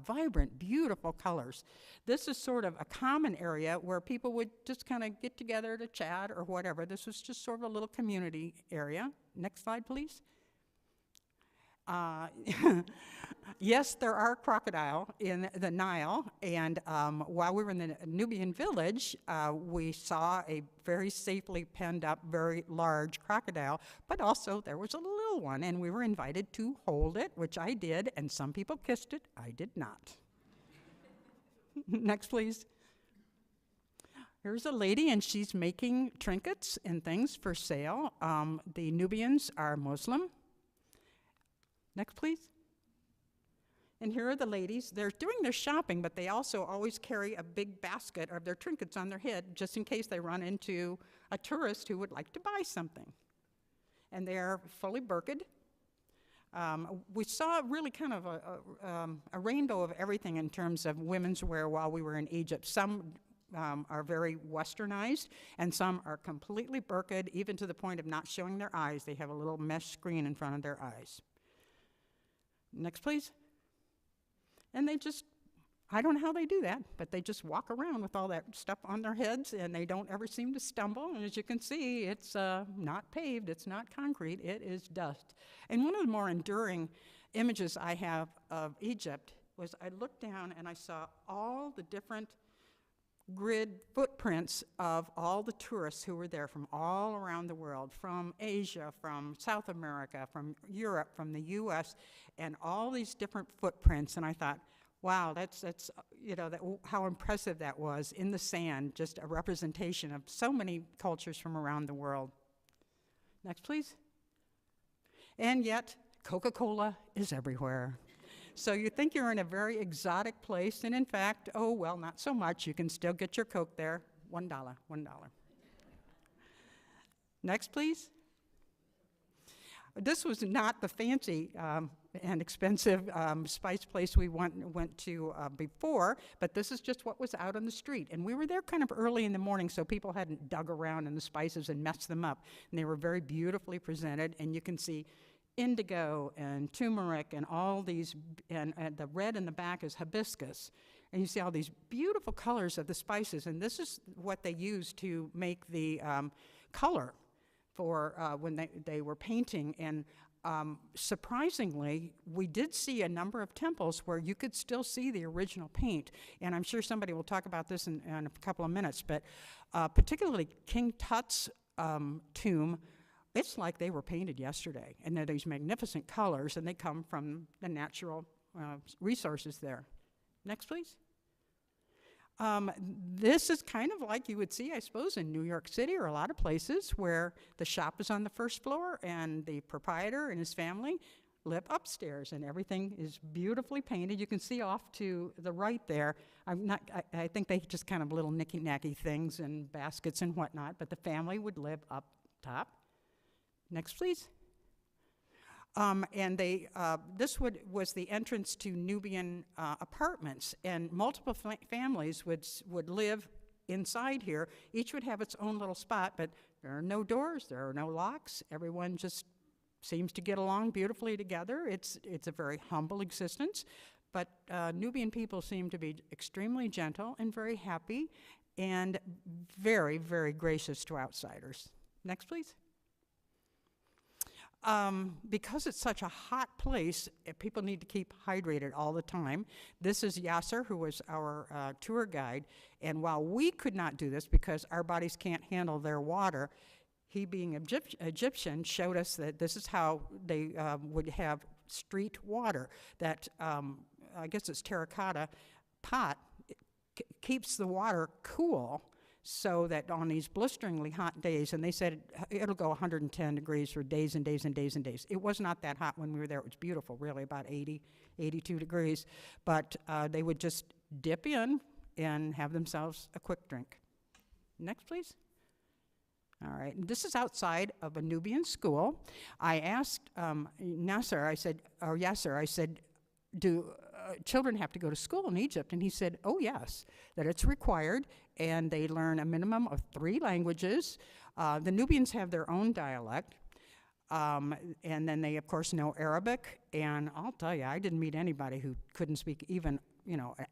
D: vibrant, beautiful colors. This is sort of a common area where people would just kind of get together to chat or whatever. This was just sort of a little community area. Next slide, please. Yes, there are crocodile in the Nile, and while we were in the Nubian village, we saw a very safely penned up, very large crocodile, but also there was a little one, and we were invited to hold it, which I did, and some people kissed it. I did not. Next, please. Here's a lady, and she's making trinkets and things for sale. The Nubians are Muslim. Next, please. And here are the ladies. They're doing their shopping, but they also always carry a big basket of their trinkets on their head, just in case they run into a tourist who would like to buy something. And they're fully burqa'd. We saw really kind of a rainbow of everything in terms of women's wear while we were in Egypt. Some are very westernized, and some are completely burqa'd, even to the point of not showing their eyes. They have a little mesh screen in front of their eyes. Next, please. And they just, I don't know how they do that, but they just walk around with all that stuff on their heads, and they don't ever seem to stumble. And as you can see, it's not paved, it's not concrete, it is dust. And one of the more enduring images I have of Egypt was I looked down and I saw all the different grid footprints of all the tourists who were there from all around the world, from Asia, from South America, from Europe, from the US, and all these different footprints. And I thought, wow, that's how impressive that was in the sand, just a representation of so many cultures from around the world. Next, please. And yet, Coca-Cola is everywhere. So you think you're in a very exotic place, and in fact, oh, well, not so much. You can still get your Coke there. $1, $1. Next, please. This was not the fancy and expensive spice place we went to before, but this is just what was out on the street. And we were there kind of early in the morning, so people hadn't dug around in the spices and messed them up. And they were very beautifully presented, and you can see indigo and turmeric and all these, and the red in the back is hibiscus. And you see all these beautiful colors of the spices, and this is what they used to make the color for when they were painting. And surprisingly, we did see a number of temples where you could still see the original paint. And I'm sure somebody will talk about this in a couple of minutes, but particularly King Tut's tomb, it's like they were painted yesterday. And they're these magnificent colors, and they come from the natural resources there. Next, please. This is kind of like you would see, I suppose, in New York City or a lot of places where the shop is on the first floor and the proprietor and his family live upstairs, and everything is beautifully painted. You can see off to the right there. I think they just kind of little nicky-nacky things and baskets and whatnot, but the family would live up top. Next, please. And this was the entrance to Nubian apartments, and multiple families would live inside here. Each would have its own little spot, but there are no doors, there are no locks. Everyone just seems to get along beautifully together. It's a very humble existence, but Nubian people seem to be extremely gentle and very happy and very, very gracious to outsiders. Next, please. Because it's such a hot place, people need to keep hydrated all the time. This is Yasser, who was our tour guide, and while we could not do this because our bodies can't handle their water, he, being Egyptian, showed us that this is how they would have street water. That, I guess it's terracotta pot, keeps the water cool, so that on these blisteringly hot days, and they said it'll go 110 degrees for days and days and days and days. It was not that hot when we were there. It was beautiful, really, about 80, 82 degrees. But they would just dip in and have themselves a quick drink. Next, please. All right, and this is outside of a Nubian school. I asked Yasser, I said, do children have to go to school in Egypt? And he said, oh yes, that it's required, and they learn a minimum of 3 languages. The Nubians have their own dialect, and then they, of course, know Arabic, and I'll tell you, I didn't meet anybody who couldn't speak even,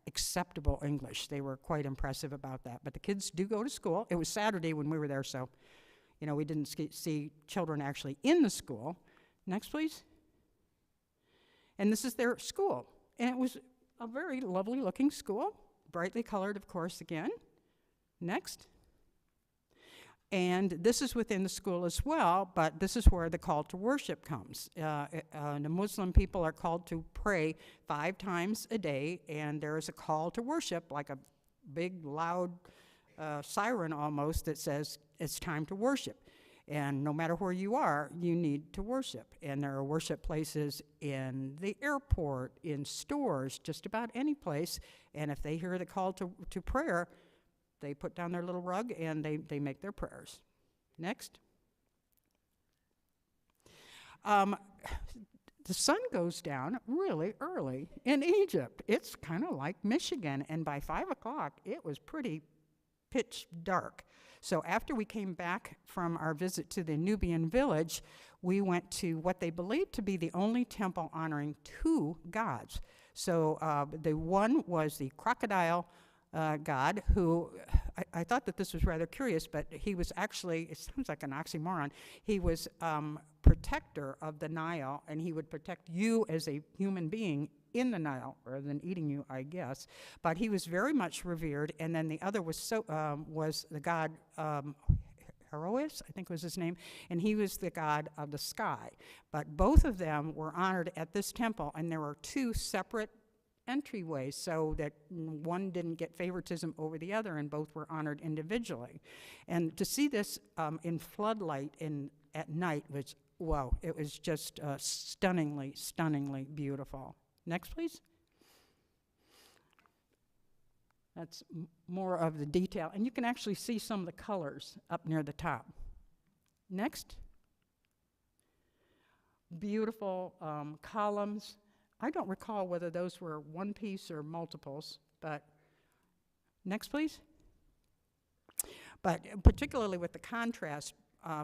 D: acceptable English. They were quite impressive about that. But the kids do go to school. It was Saturday when we were there, so, we didn't see children actually in the school. Next, please. And this is their school. And it was a very lovely looking school, brightly colored, of course, again. Next. And this is within the school as well, but this is where the call to worship comes. The Muslim people are called to pray 5 times a day, and there is a call to worship, like a big, loud siren almost, that says it's time to worship. And no matter where you are, you need to worship. And there are worship places in the airport, in stores, just about any place. And if they hear the call to prayer, they put down their little rug and they make their prayers. Next. The sun goes down really early in Egypt. It's kind of like Michigan. And by 5 o'clock, it was pretty pitch dark. So after we came back from our visit to the Nubian village, we went to what they believed to be the only temple honoring two gods. So the one was the crocodile god, who I thought that this was rather curious, but he was actually, it sounds like an oxymoron, he was protector of the Nile, and he would protect you as a human being in the Nile, rather than eating you, I guess. But he was very much revered, and then the other was the god Heroes, I think was his name, and he was the god of the sky. But both of them were honored at this temple, and there were two separate entryways so that one didn't get favoritism over the other, and both were honored individually. And to see this in floodlight at night was, wow, it was just stunningly, stunningly beautiful. Next, please. That's more of the detail, and you can actually see some of the colors up near the top. Next. Beautiful columns. I don't recall whether those were one piece or multiples, but next, please. But particularly with the contrast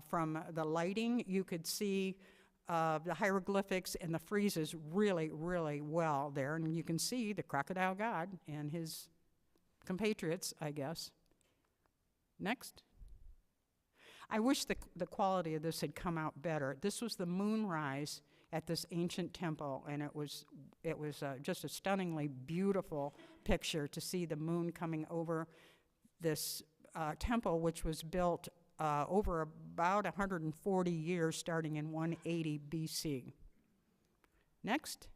D: from the lighting, you could see the hieroglyphics and the friezes really, really well there, and you can see the crocodile god and his compatriots, I guess. Next. I wish the quality of this had come out better. This was the moonrise at this ancient temple, and it was just a stunningly beautiful picture to see the moon coming over this temple, which was built over about 140 years, starting in 180 BC. Next.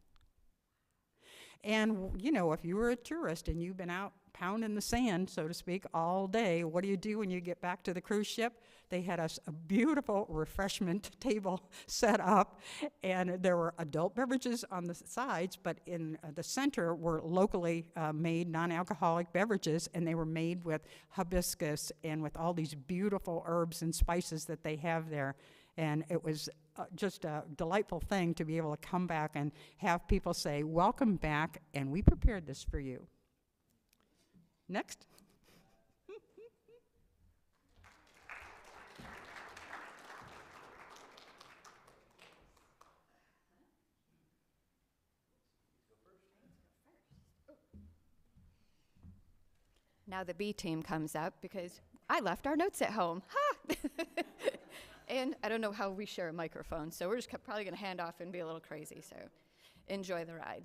D: And, you know, if you were a tourist and you've been out pounding the sand, so to speak, all day, what do you do when you get back to the cruise ship? They had us a beautiful refreshment table set up, and there were adult beverages on the sides, but in the center were locally made non-alcoholic beverages, and they were made with hibiscus and with all these beautiful herbs and spices that they have there. And it was just a delightful thing to be able to come back and have people say, "Welcome back, and we prepared this for you." Next.
E: Now the B team comes up because I left our notes at home. Ha! And I don't know how we share a microphone, so we're just probably going to hand off and be a little crazy, so enjoy the ride.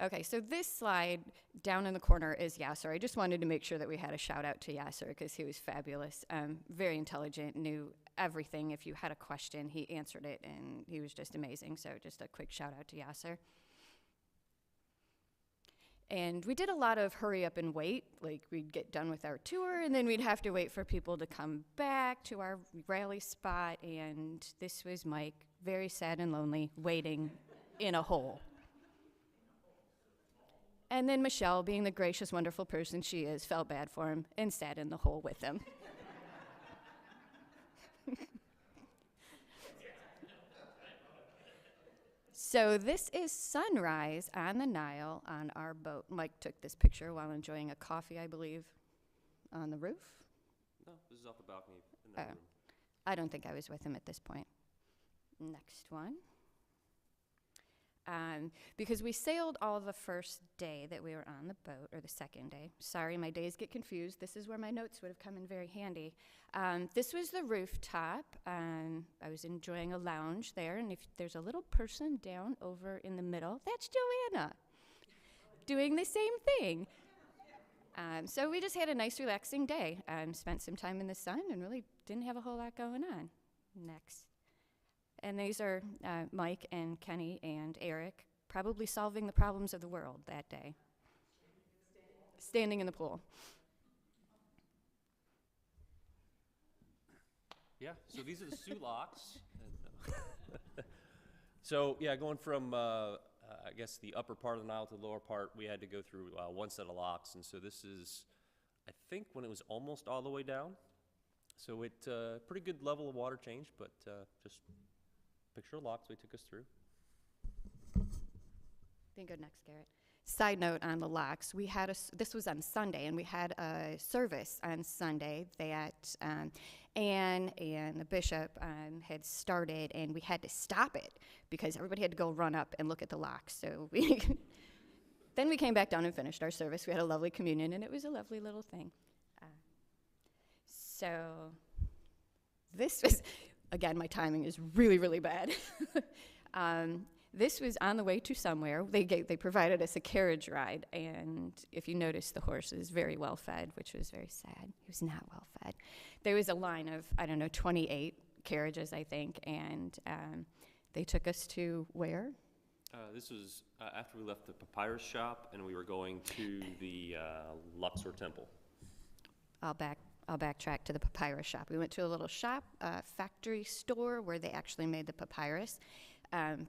E: Okay, so this slide down in the corner is Yasser. I just wanted to make sure that we had a shout out to Yasser because he was fabulous, very intelligent, knew everything. If you had a question, he answered it, and he was just amazing. So just a quick shout out to Yasser. And we did a lot of hurry up and wait. Like, we'd get done with our tour, and then we'd have to wait for people to come back to our rally spot. And this was Mike, very sad and lonely, waiting in a hole. And then Michelle, being the gracious, wonderful person she is, felt bad for him and sat in the hole with him. So this is sunrise on the Nile on our boat. Mike took this picture while enjoying a coffee, I believe, on the roof.
F: No, this is off the balcony in that room.
E: I don't think I was with him at this point. Next one. Because we sailed all the first day that we were on the boat, or the second day. Sorry, my days get confused. This is where my notes would have come in very handy. This was the rooftop. I was enjoying a lounge there, and if there's a little person down over in the middle, that's Joanna, doing the same thing. So we just had a nice, relaxing day. Spent some time in the sun and really didn't have a whole lot going on. Next. And these are Mike and Kenny and Eric probably solving the problems of the world that day. Standing in the pool.
F: Yeah, so these are the Sulaks. So, yeah, going from, I guess, the upper part of the Nile to the lower part, we had to go through one set of locks. And so this is, I think, when it was almost all the way down. So it, pretty good level of water change, but just picture of locks we took us through.
E: Then go next, Garrett. Side note on the locks, we had this was on Sunday, and we had a service on Sunday that Anne and the bishop had started, and we had to stop it because everybody had to go run up and look at the locks. So then we came back down and finished our service. We had a lovely communion, and it was a lovely little thing. So this was, again, my timing is really, really bad. This was on the way to somewhere. They provided us a carriage ride, and if you notice, the horse is very well fed, which was very sad. He was not well fed. There was a line of, 28 carriages, I think, and they took us to where?
F: This was after we left the papyrus shop, and we were going to the Luxor Temple.
E: I'll backtrack to the papyrus shop. We went to a little shop, factory store, where they actually made the papyrus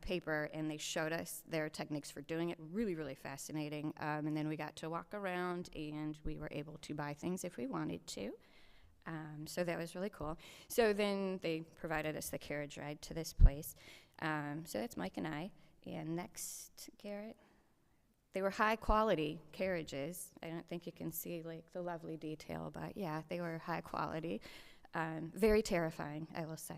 E: paper, and they showed us their techniques for doing it. Really, really fascinating. And then we got to walk around, and we were able to buy things if we wanted to. So that was really cool. So then they provided us the carriage ride to this place. So that's Mike and I. And next, Garrett. They were high quality carriages. I don't think you can see like the lovely detail, but yeah, they were high quality. Very terrifying, I will say.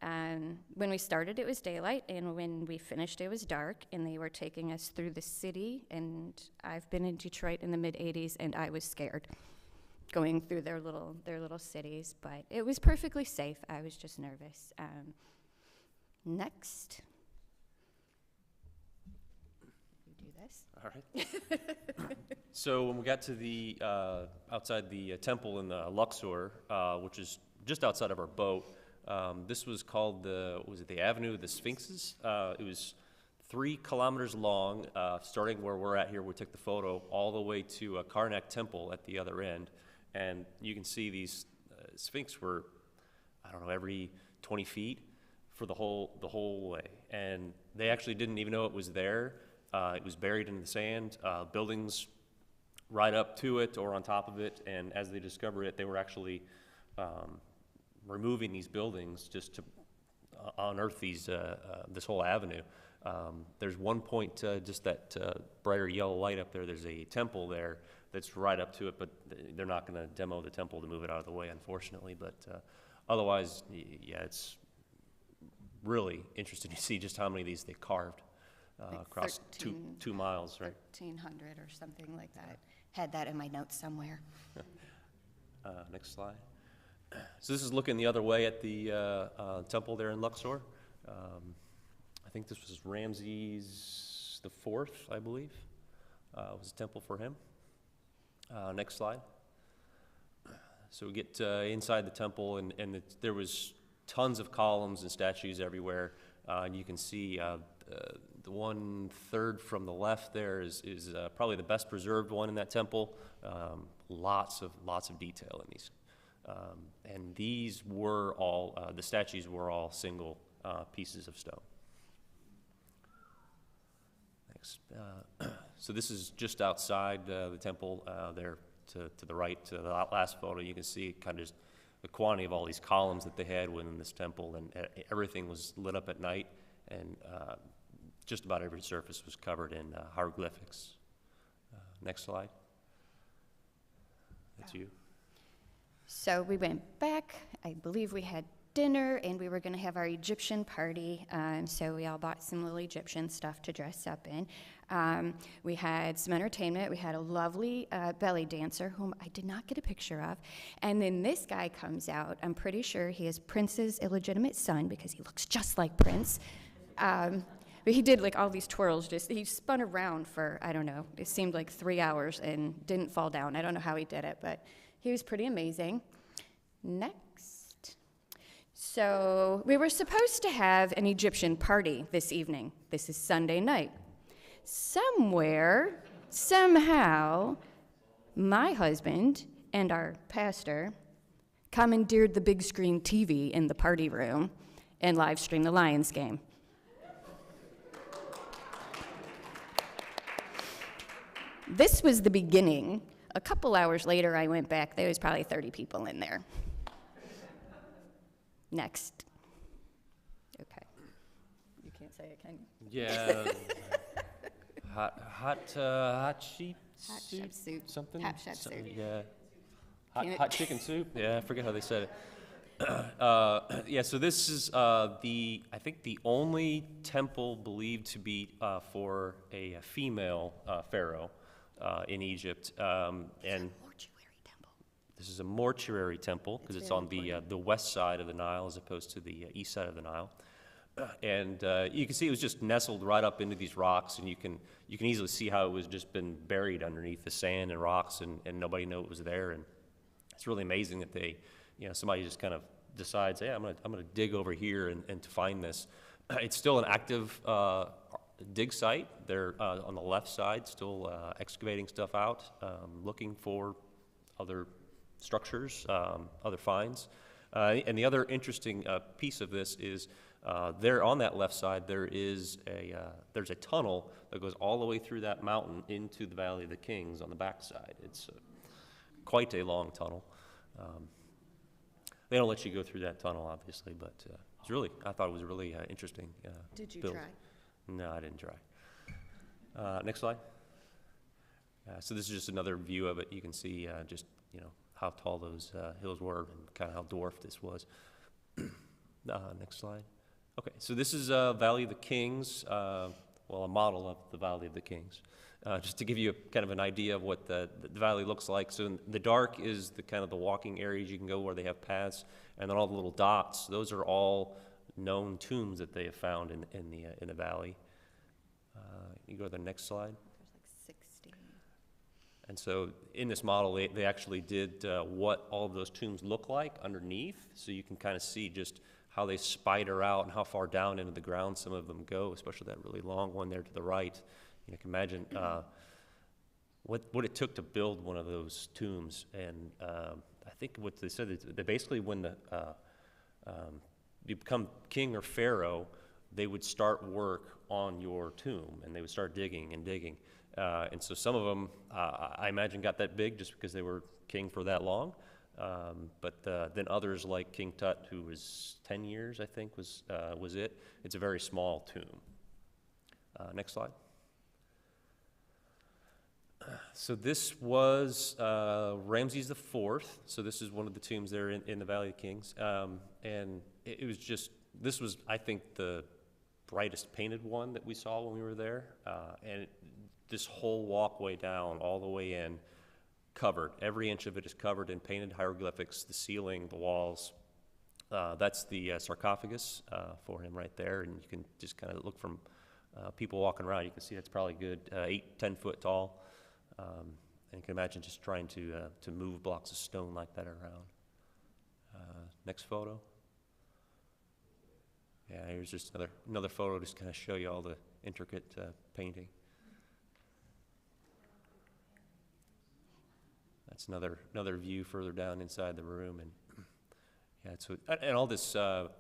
E: When we started, it was daylight, and when we finished, it was dark, and they were taking us through the city, and I've been in Detroit in the mid-'80s, and I was scared going through their little cities, but it was perfectly safe. I was just nervous. Next. You do this.
F: All right. So when we got to the outside the temple in the Luxor, which is just outside of our boat, this was called the Avenue of the Sphinxes. It was 3 kilometers long, starting where we're at here. We took the photo all the way to Karnak Temple at the other end, and you can see these Sphinx were, every 20 feet for the whole way, and they actually didn't even know it was there. It was buried in the sand. Buildings right up to it or on top of it, and as they discovered it, they were actually removing these buildings just to unearth this whole avenue. There's one point, just that brighter yellow light up there, there's a temple there that's right up to it, but they're not going to demo the temple to move it out of the way, unfortunately. But otherwise, yeah, it's really interesting to see just how many of these they carved across 2 miles, right?
E: 1,300 or something like that. Had that in my notes somewhere.
F: Next slide. So this is looking the other way at the temple there in Luxor. I think this was Ramses IV, I believe. Was a temple for him. Next slide. So we get inside the temple, and there was tons of columns and statues everywhere. And you can see the 1/3 from the left there is probably the best preserved one in that temple. Lots of detail in these. And these were all, the statues were all single pieces of stone. Next. So this is just outside the temple there to the right, to the last photo. You can see kind of the quantity of all these columns that they had within this temple, and everything was lit up at night, and just about every surface was covered in hieroglyphics. Next slide. That's you.
E: So we went back. I believe we had dinner, and we were going to have our Egyptian party. So we all bought some little Egyptian stuff to dress up in. We had some entertainment. We had a lovely belly dancer, whom I did not get a picture of. And then this guy comes out. I'm pretty sure he is Prince's illegitimate son because he looks just like Prince. But he did like all these twirls. He spun around for, I don't know, it seemed like 3 hours and didn't fall down. I don't know how he did it, but he was pretty amazing. Next. So we were supposed to have an Egyptian party this evening. This is Sunday night. Somewhere, somehow, my husband and our pastor commandeered the big screen TV in the party room and live streamed the Lions game. This was the beginning. A couple hours later, I went back. There was probably 30 people in there. Next. Okay. You can't say it, can you?
F: Yeah. hot sheep
E: Hot
F: soup?
E: sheep soup.
F: Something?
E: Hot sheep
F: So-
E: soup.
F: Yeah.
E: Can it-
F: Hot chicken soup? Yeah, I forget how they said it. Yeah, so this is I think the only temple believed to be for a female pharaoh in Egypt. And
E: Mortuary temple.
F: this is a mortuary temple because it's on the west side of the Nile as opposed to the east side of the Nile. And you can see it was just nestled right up into these rocks, and you can easily see how it was just been buried underneath the sand and rocks, and nobody knew it was there. And it's really amazing that somebody just kind of decides, hey, I'm gonna dig over here and to find this. It's still an active dig site. They're on the left side, still excavating stuff out, looking for other structures, other finds. And the other interesting piece of this is there on that left side, there's a tunnel that goes all the way through that mountain into the Valley of the Kings on the back side. It's quite a long tunnel. They don't let you go through that tunnel, obviously, but I thought it was really interesting.
B: Did you
F: build.
B: try?
F: No, I didn't try. Next slide. So this is just another view of it. You can see just how tall those hills were and kind of how dwarfed this was. Next slide. Okay, so this is Valley of the Kings, a model of the Valley of the Kings. Just to give you kind of an idea of what the valley looks like. So in the dark is the kind of the walking areas you can go where they have paths, and then all the little dots, those are all known tombs that they have found in the valley. You go to the next slide.
E: There's like 60.
F: And so in this model, they actually did what all of those tombs look like underneath, so you can kind of see just how they spider out and how far down into the ground some of them go, especially that really long one there to the right. You can imagine what it took to build one of those tombs. And I think what they said is that basically when you become king or pharaoh, they would start work on your tomb, and they would start digging and digging. And so some of them, I imagine, got that big just because they were king for that long. But then others, like King Tut, who was 10 years, I think, was it. It's a very small tomb. Next slide. So this was Ramses IV. So this is one of the tombs there in the Valley of Kings. And it was just, this was, I think, the brightest painted one that we saw when we were there. And this whole walkway down, all the way in, covered. Every inch of it is covered in painted hieroglyphics, the ceiling, the walls. That's the sarcophagus for him right there. And you can just kind of look from people walking around. You can see that's probably good 8-10 foot tall. And you can imagine just trying to move blocks of stone like that around. Next photo. Yeah, here's just another photo just kind of show you all the intricate painting. That's another view further down inside the room, and yeah, and all this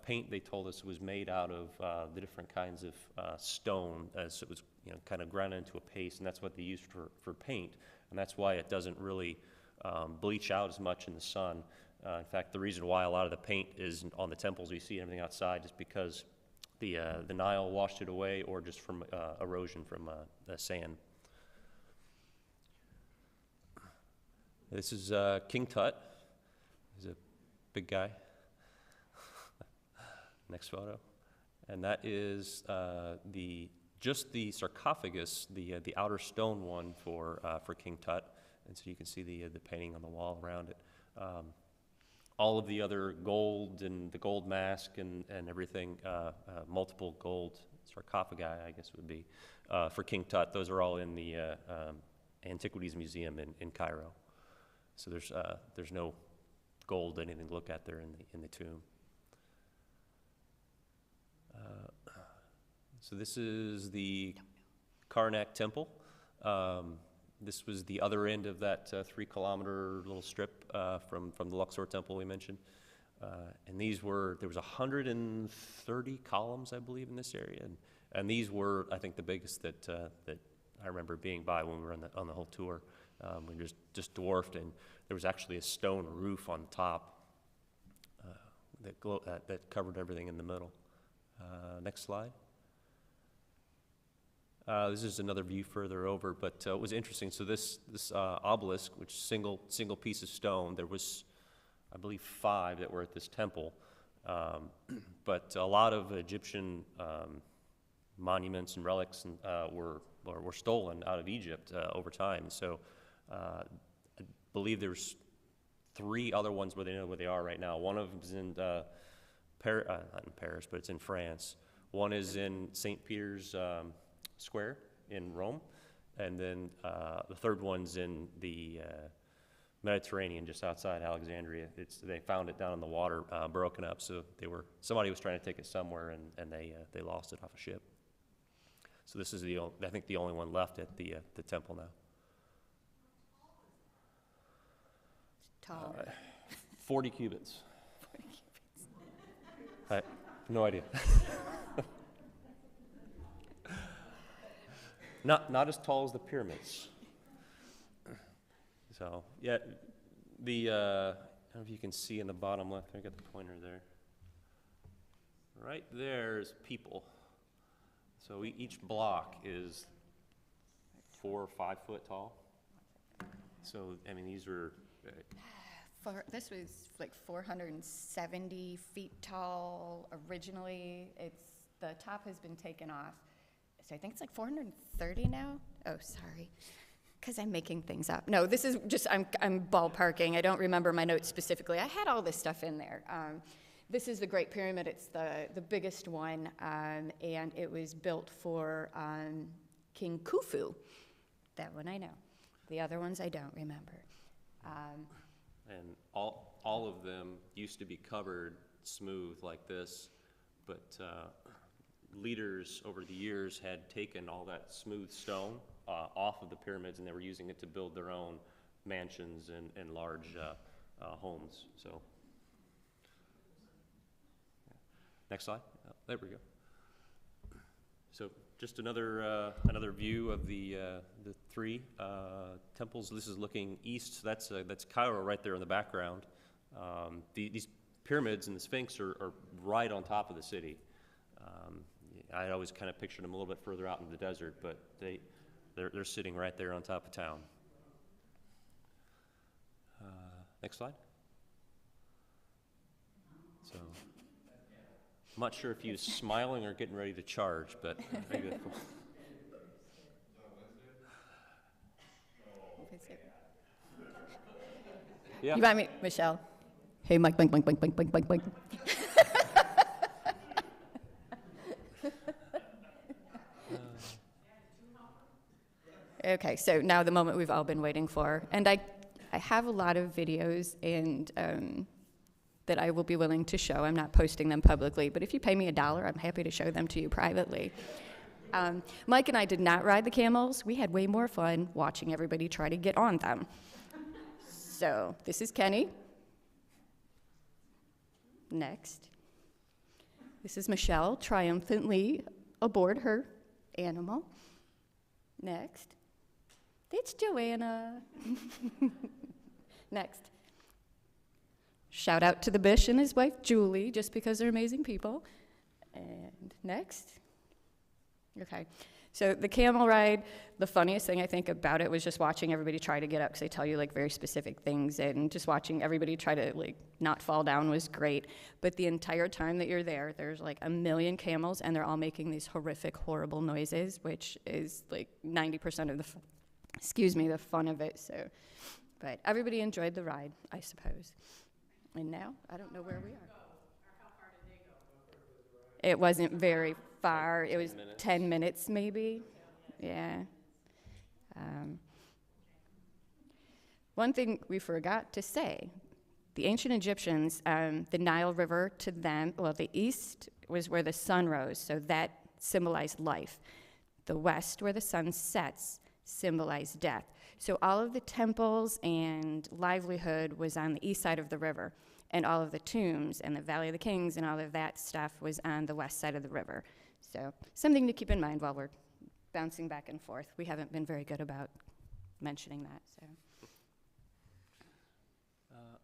F: paint, they told us, was made out of the different kinds of stone, as it was kind of ground into a paste, and that's what they used for paint, and that's why it doesn't really bleach out as much in the sun. In fact, the reason why a lot of the paint is on the temples we see and everything outside is because the Nile washed it away, or just from erosion from the sand. This is King Tut. He's a big guy. Next photo. And that is just the sarcophagus, the outer stone one for King Tut. And so you can see the painting on the wall around it. All of the other gold and the gold mask and everything, multiple gold sarcophagi, I guess it would be, for King Tut. Those are all in the Antiquities Museum in Cairo. So there's no gold, anything to look at there in the tomb. So this is the Karnak Temple. This was the other end of that 3-kilometer little strip from the Luxor Temple we mentioned. And there was 130 columns, I believe, in this area. And these were, I think, the biggest that I remember being by when we were on the whole tour. We were just dwarfed, and there was actually a stone roof on top that covered everything in the middle. Next slide. This is another view further over, but it was interesting. So this obelisk, which single piece of stone, there was, I believe, 5 that were at this temple. But a lot of Egyptian monuments and relics were stolen out of Egypt over time. So I believe there's 3 other ones where they know where they are right now. One of them is in not in Paris, but it's in France. One is in St. Peter's Square in Rome, and then the third one's in the Mediterranean, just outside Alexandria. They found it down in the water, broken up. So somebody was trying to take it somewhere, and they lost it off a ship. So this is I think the only one left at the temple now.
E: Tall.
F: 40 cubits. 40 cubits. I have no idea. Not as tall as the pyramids. So yeah, I don't know if you can see in the bottom left. I got the pointer there. Right there is people. So each block is 4 or 5 foot tall. So I mean, these were.
E: This was like 470 feet tall originally. The top has been taken off. So I think it's like 430 now. Oh, sorry, because I'm making things up. No, this is just, I'm ballparking. I don't remember my notes specifically. I had all this stuff in there. This is the Great Pyramid. It's the biggest one, and it was built for King Khufu. That one I know. The other ones I don't remember.
F: And all of them used to be covered smooth like this, but leaders over the years had taken all that smooth stone off of the pyramids, and they were using it to build their own mansions and large homes. So, next slide. There we go. So, just another view of the 3 temples. This is looking east. That's Cairo right there in the background. These pyramids and the Sphinx are right on top of the city. I always kind of pictured them a little bit further out in the desert, but they're sitting right there on top of town. Next slide. So, I'm not sure if he was smiling or getting ready to charge, but maybe that's cool. Yeah.
E: You want me, Michelle? Hey, Mike, Mike, Mike, Mike, Mike, Mike, Mike, Mike. Okay, so now the moment we've all been waiting for. And I have a lot of videos and that I will be willing to show. I'm not posting them publicly, but if you pay me $1, I'm happy to show them to you privately. Mike and I did not ride the camels. We had way more fun watching everybody try to get on them. So this is Kenny. Next. This is Michelle triumphantly aboard her animal. Next. It's Joanna. Next. Shout out to the Bish and his wife, Julie, just because they're amazing people. And next. Okay. So the camel ride, the funniest thing I think about it was just watching everybody try to get up, because they tell you like very specific things, and just watching everybody try to like not fall down was great. But the entire time that you're there, there's like 1 million camels, and they're all making these horrific, horrible noises, which is like 90% of the fun of it. So, but everybody enjoyed the ride, I suppose. And now, I don't know where we are. It wasn't very far. It was 10 minutes maybe. Yeah. One thing we forgot to say, the ancient Egyptians, the Nile River to them, well, the east was where the sun rose, so that symbolized life. The west, where the sun sets, symbolized death. So all of the temples and livelihood was on the east side of the river, and all of the tombs and the Valley of the Kings and all of that stuff was on the west side of the river. So something to keep in mind while we're bouncing back and forth. We haven't been very good about mentioning that.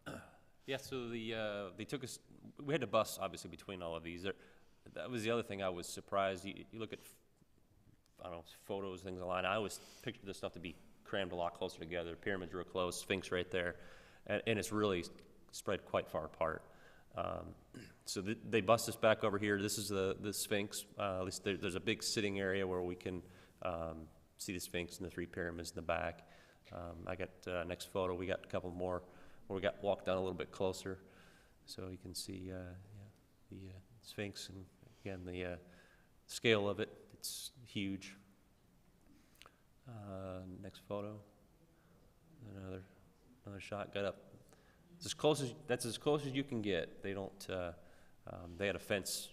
E: So.
F: Yeah, so they took us, we had to bus, obviously, between all of these. That was the other thing I was surprised. You look at I don't know, photos, things online. I always pictured this stuff to be crammed a lot closer together. Pyramids real close, Sphinx right there, and it's really spread quite far apart. So they bust us back over here. This is the Sphinx. At least there's a big sitting area where we can see the Sphinx and the 3 pyramids in the back. I got next photo. We got a couple more where we got walked down a little bit closer, so you can see the Sphinx, and again the scale of it. It's huge. Next photo. Another shot. Got up. That's as close as you can get. They don't. They had a fence,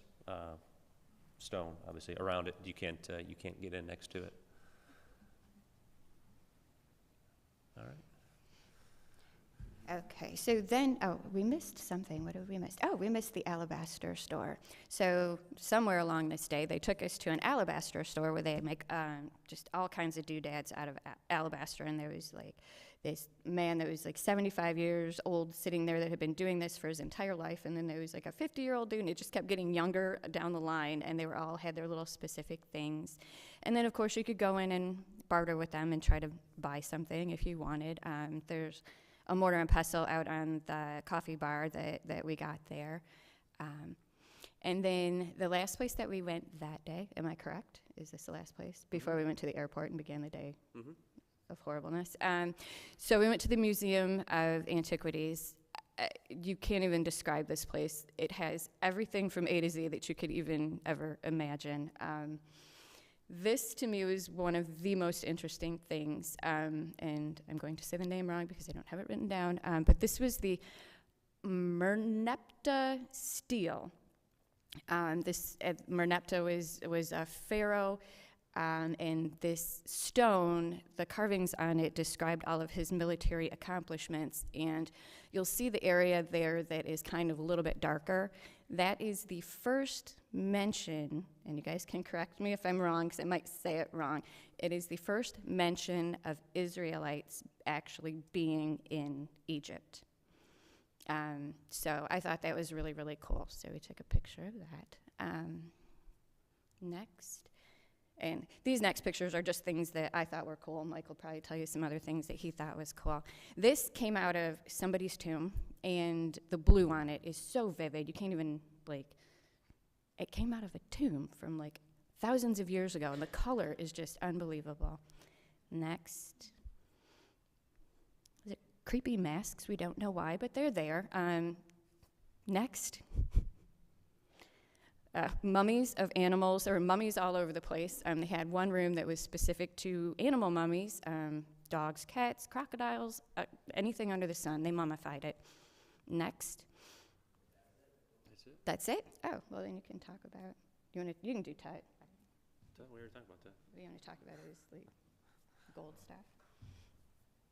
F: stone, obviously, around it. You can't get in next to it. All right.
E: Okay, so then, oh, we missed something. What did we miss? Oh, we missed the Alabaster store. So somewhere along this day, they took us to an Alabaster store where they make just all kinds of doodads out of alabaster. And there was like this man that was like 75 years old sitting there that had been doing this for his entire life. And then there was like a 50-year-old dude, and it just kept getting younger down the line. And they were all had their little specific things. And then, of course, you could go in and barter with them and try to buy something if you wanted. There's a mortar and pestle out on the coffee bar that we got there. And then the last place that we went that day, am I correct? Is this the last place? Before we went to the airport and began the day of horribleness. So we went to the Museum of Antiquities. You can't even describe this place. It has everything from A to Z that you could even ever imagine. This, to me, was one of the most interesting things, and I'm going to say the name wrong because I don't have it written down, but this was the Merneptah stele. Merneptah was a pharaoh, and this stone, the carvings on it described all of his military accomplishments, and you'll see the area there that is kind of a little bit darker. That is the first mention, and you guys can correct me if I'm wrong, because I might say it wrong. It is the first mention of Israelites actually being in Egypt. So I thought that was really, really cool. So we took a picture of that. Next. And these next pictures are just things that I thought were cool. Mike will probably tell you some other things that he thought was cool. This came out of somebody's tomb, and the blue on it is so vivid. You can't even, it came out of a tomb from, thousands of years ago, and the color is just unbelievable. Next. Is it creepy masks? We don't know why, but they're there. Next. Mummies of animals. There were mummies all over the place. They had one room that was specific to animal mummies, dogs, cats, crocodiles, anything under the sun. They mummified it. Next. That's it? Oh, well, then you can talk about, you can do Tut.
F: We were talking about that.
E: What you want to talk about is the gold stuff?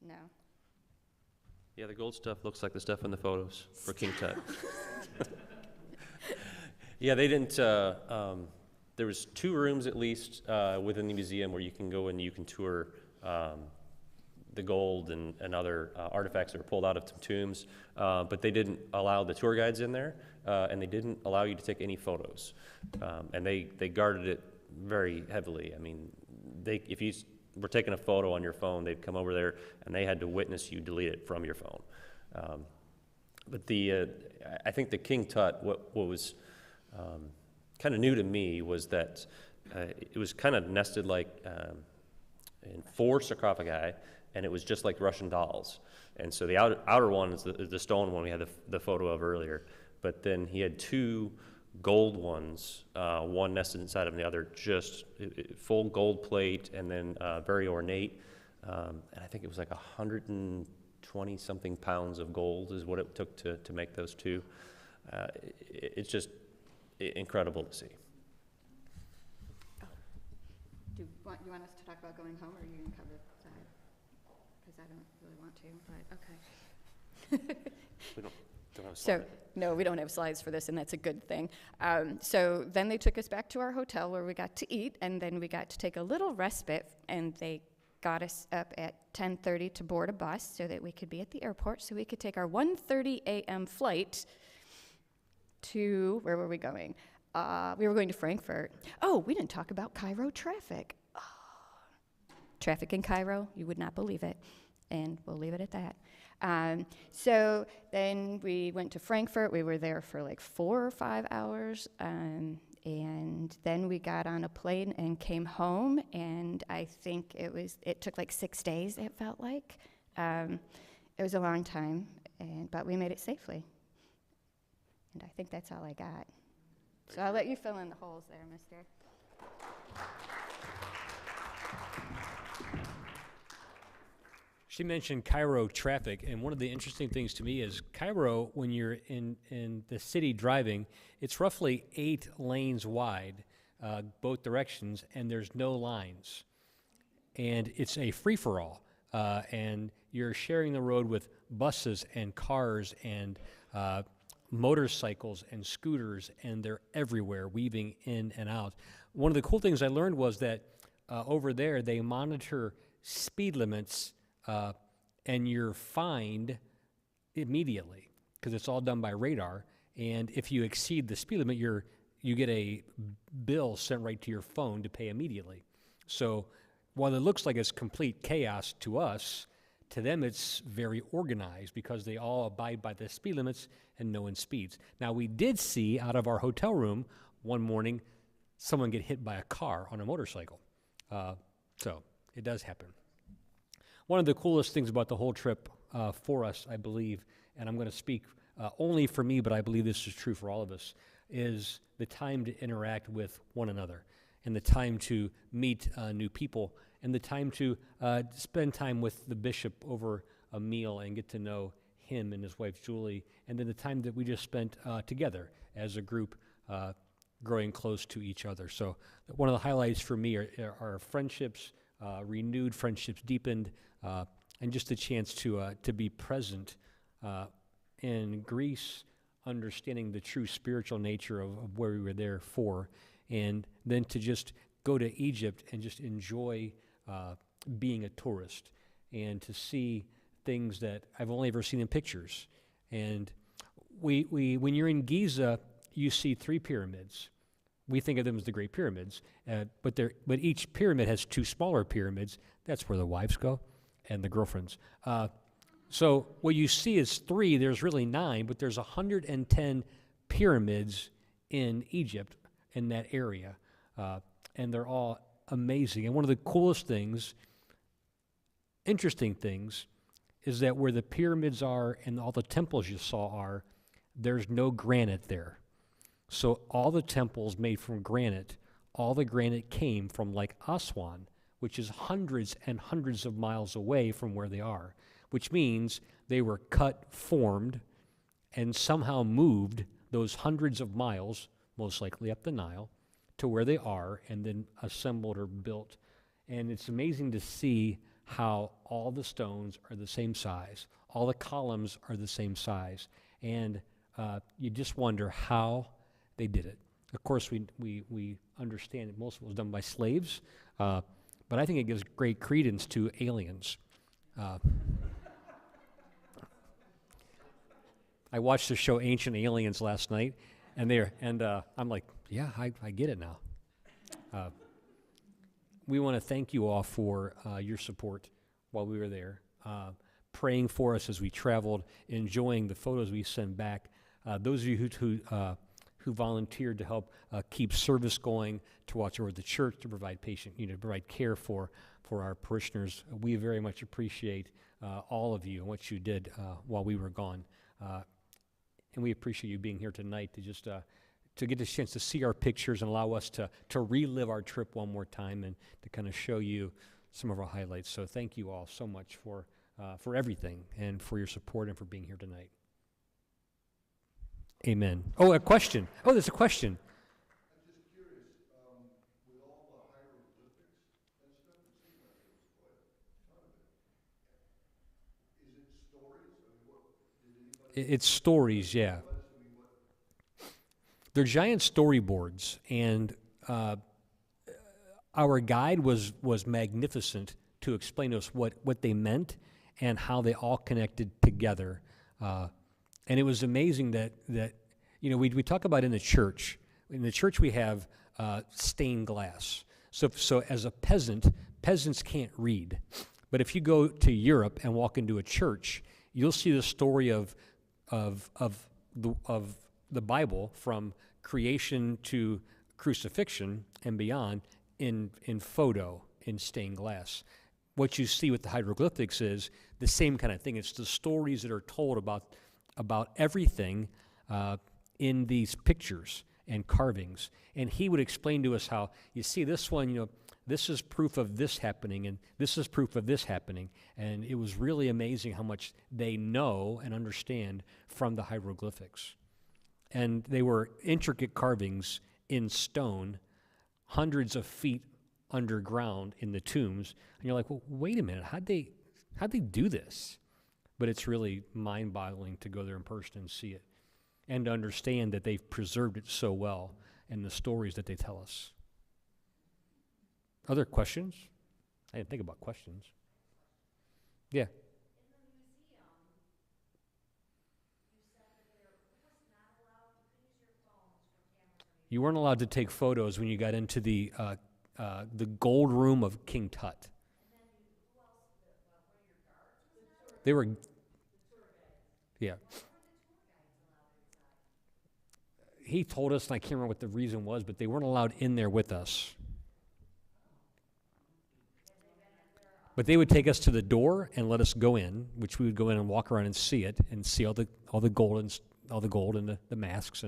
E: No.
F: Yeah, the gold stuff looks like the stuff in the photos for King Tut. Yeah, they didn't, there was 2 rooms at least within the museum where you can go and you can tour the gold and other artifacts that were pulled out of tombs, but they didn't allow the tour guides in there, and they didn't allow you to take any photos. And they guarded it very heavily. I mean, if you were taking a photo on your phone, they'd come over there and they had to witness you delete it from your phone. But I think the King Tut, what was kind of new to me was that it was kind of nested in 4 sarcophagi, and it was just like Russian dolls. And so the outer one is the stone one we had the photo of earlier, but then he had 2 gold ones, one nested inside of the other, just full gold plate, and then very ornate. And I think it was like 120 something pounds of gold is what it took to make those 2. It's just incredible to see.
E: You want us to talk about going home, or are you going to cover that? Because I don't really want to, but okay.
F: We don't have a
E: So,
F: slide.
E: no, we don't have slides for this, and that's a good thing. So then they took us back to our hotel where we got to eat, and then we got to take a little respite, and they got us up at 10:30 to board a bus so that we could be at the airport, so we could take our 1:30 a.m. flight to, where were we going? We were going to Frankfurt. Oh, we didn't talk about Cairo traffic. Oh, traffic in Cairo, you would not believe it. And we'll leave it at that. So then we went to Frankfurt. We were there for like 4 or 5 hours. And then we got on a plane and came home. And I think it took like 6 days, it felt like. It was a long time, but we made it safely. And I think that's all I got. So I'll let you fill in the holes there, mister.
A: She mentioned Cairo traffic, and one of the interesting things to me is Cairo, when you're in the city driving, it's roughly 8 lanes wide, both directions, and there's no lines. And it's a free-for-all, and you're sharing the road with buses and cars and motorcycles and scooters, and they're everywhere, weaving in and out. One of the cool things I learned was that over there, they monitor speed limits and you're fined immediately because it's all done by radar. And if you exceed the speed limit, you get a bill sent right to your phone to pay immediately. So while it looks like it's complete chaos to us, to them it's very organized because they all abide by the speed limits and no one speeds. Now, we did see out of our hotel room one morning someone get hit by a car on a motorcycle. So it does happen. One of the coolest things about the whole trip for us, I believe, and I'm going to speak only for me, but I believe this is true for all of us, is the time to interact with one another and the time to meet new people and the time to spend time with the bishop over a meal and get to know him and his wife, Julie, and then the time that we just spent together as a group growing close to each other. So one of the highlights for me are friendships, renewed friendships, deepened, and just a chance to be present in Greece, understanding the true spiritual nature of where we were there for, and then to just go to Egypt and just enjoy being a tourist and to see things that I've only ever seen in pictures. And when you're in Giza, you see 3 pyramids. We think of them as the Great Pyramids, but each pyramid has 2 smaller pyramids. That's where the wives go and the girlfriends. So what you see is 3. There's really 9, but there's 110 pyramids in Egypt, in that area, and they're all amazing. And one of the coolest things, interesting things, is that where the pyramids are and all the temples you saw are, there's no granite there. So all the temples made from granite, all the granite came from like Aswan, which is hundreds and hundreds of miles away from where they are, which means they were cut, formed, and somehow moved those hundreds of miles, most likely up the Nile, to where they are, and then assembled or built. And it's amazing to see how all the stones are the same size, all the columns are the same size, and you just wonder how they did it. Of course, we understand that most of it was done by slaves, but I think it gives great credence to aliens. I watched the show Ancient Aliens last night, and I'm like, yeah, I get it now. We want to thank you all for your support while we were there, praying for us as we traveled, enjoying the photos we sent back. Those of you who volunteered to help keep service going, to watch over the church, to provide provide care for our parishioners. We very much appreciate all of you and what you did while we were gone. And we appreciate you being here tonight to just to get a chance to see our pictures and allow us to relive our trip one more time and to kind of show you some of our highlights. So thank you all so much for everything and for your support and for being here tonight. Amen. Oh, a question. Oh, there's a question.
G: I'm just curious, with all the hieroglyphics and stuff, it seems like it was quite a ton of it. Is it stories? I mean, what, did anybody...
A: It's stories, yeah. They're giant storyboards, and our guide was magnificent to explain to us what they meant and how they all connected together. And it was amazing that we talk about in the church. In the church we have stained glass. So as a peasant, peasants can't read. But if you go to Europe and walk into a church, you'll see the story of the Bible from creation to crucifixion and beyond in photo, in stained glass. What you see with the hieroglyphics is the same kind of thing. It's the stories that are told about everything in these pictures and carvings. And he would explain to us how, you see this one, this is proof of this happening, and this is proof of this happening. And it was really amazing how much they know and understand from the hieroglyphics. And they were intricate carvings in stone, hundreds of feet underground in the tombs. And you're like, well, wait a minute, how'd they do this? But it's really mind-boggling to go there in person and see it, and to understand that they've preserved it so well and the stories that they tell us. Other questions? I didn't think about questions. Yeah. You weren't allowed to take photos when you got into the gold room of King Tut. They were, yeah. He told us, and I can't remember what the reason was, but they weren't allowed in there with us. But they would take us to the door and let us go in, which we would go in and walk around and see it, and see all the gold and the masks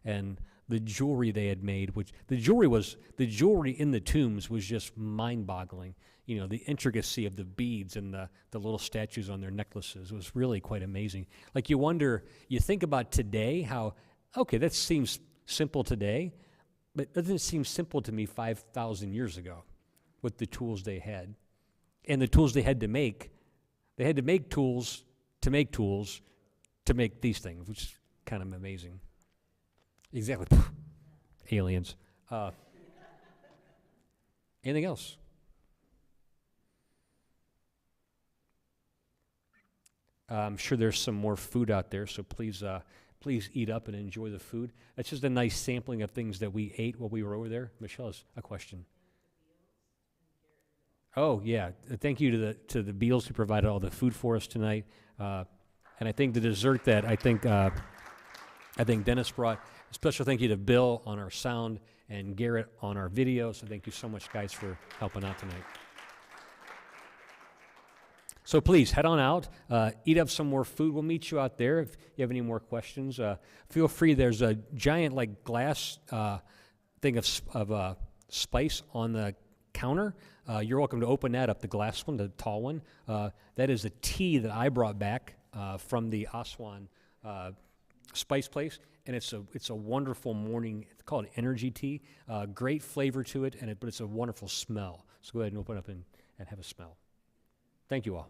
A: and the jewelry they had made. Which the jewelry in the tombs was just mind-boggling. The intricacy of the beads and the little statues on their necklaces was really quite amazing. Like you think about today, how, okay, that seems simple today, but it doesn't seem simple to me 5,000 years ago with the tools they had. And the tools they had to make tools to make these things, which is kind of amazing. Exactly. Aliens. Anything else? I'm sure there's some more food out there, so please eat up and enjoy the food. That's just a nice sampling of things that we ate while we were over there. Michelle has a question. Oh, yeah. Thank you to the Beals who provided all the food for us tonight. And I think the dessert that I think Dennis brought. A special thank you to Bill on our sound and Garrett on our video. So thank you so much, guys, for helping out tonight. So please, head on out, eat up some more food. We'll meet you out there. If you have any more questions, feel free. There's a giant, glass thing of spice on the counter. You're welcome to open that up, the glass one, the tall one. That is a tea that I brought back from the Aswan spice place, and it's a wonderful morning. It's called energy tea. Great flavor to it, but it's a wonderful smell. So go ahead and open up and have a smell. Thank you all.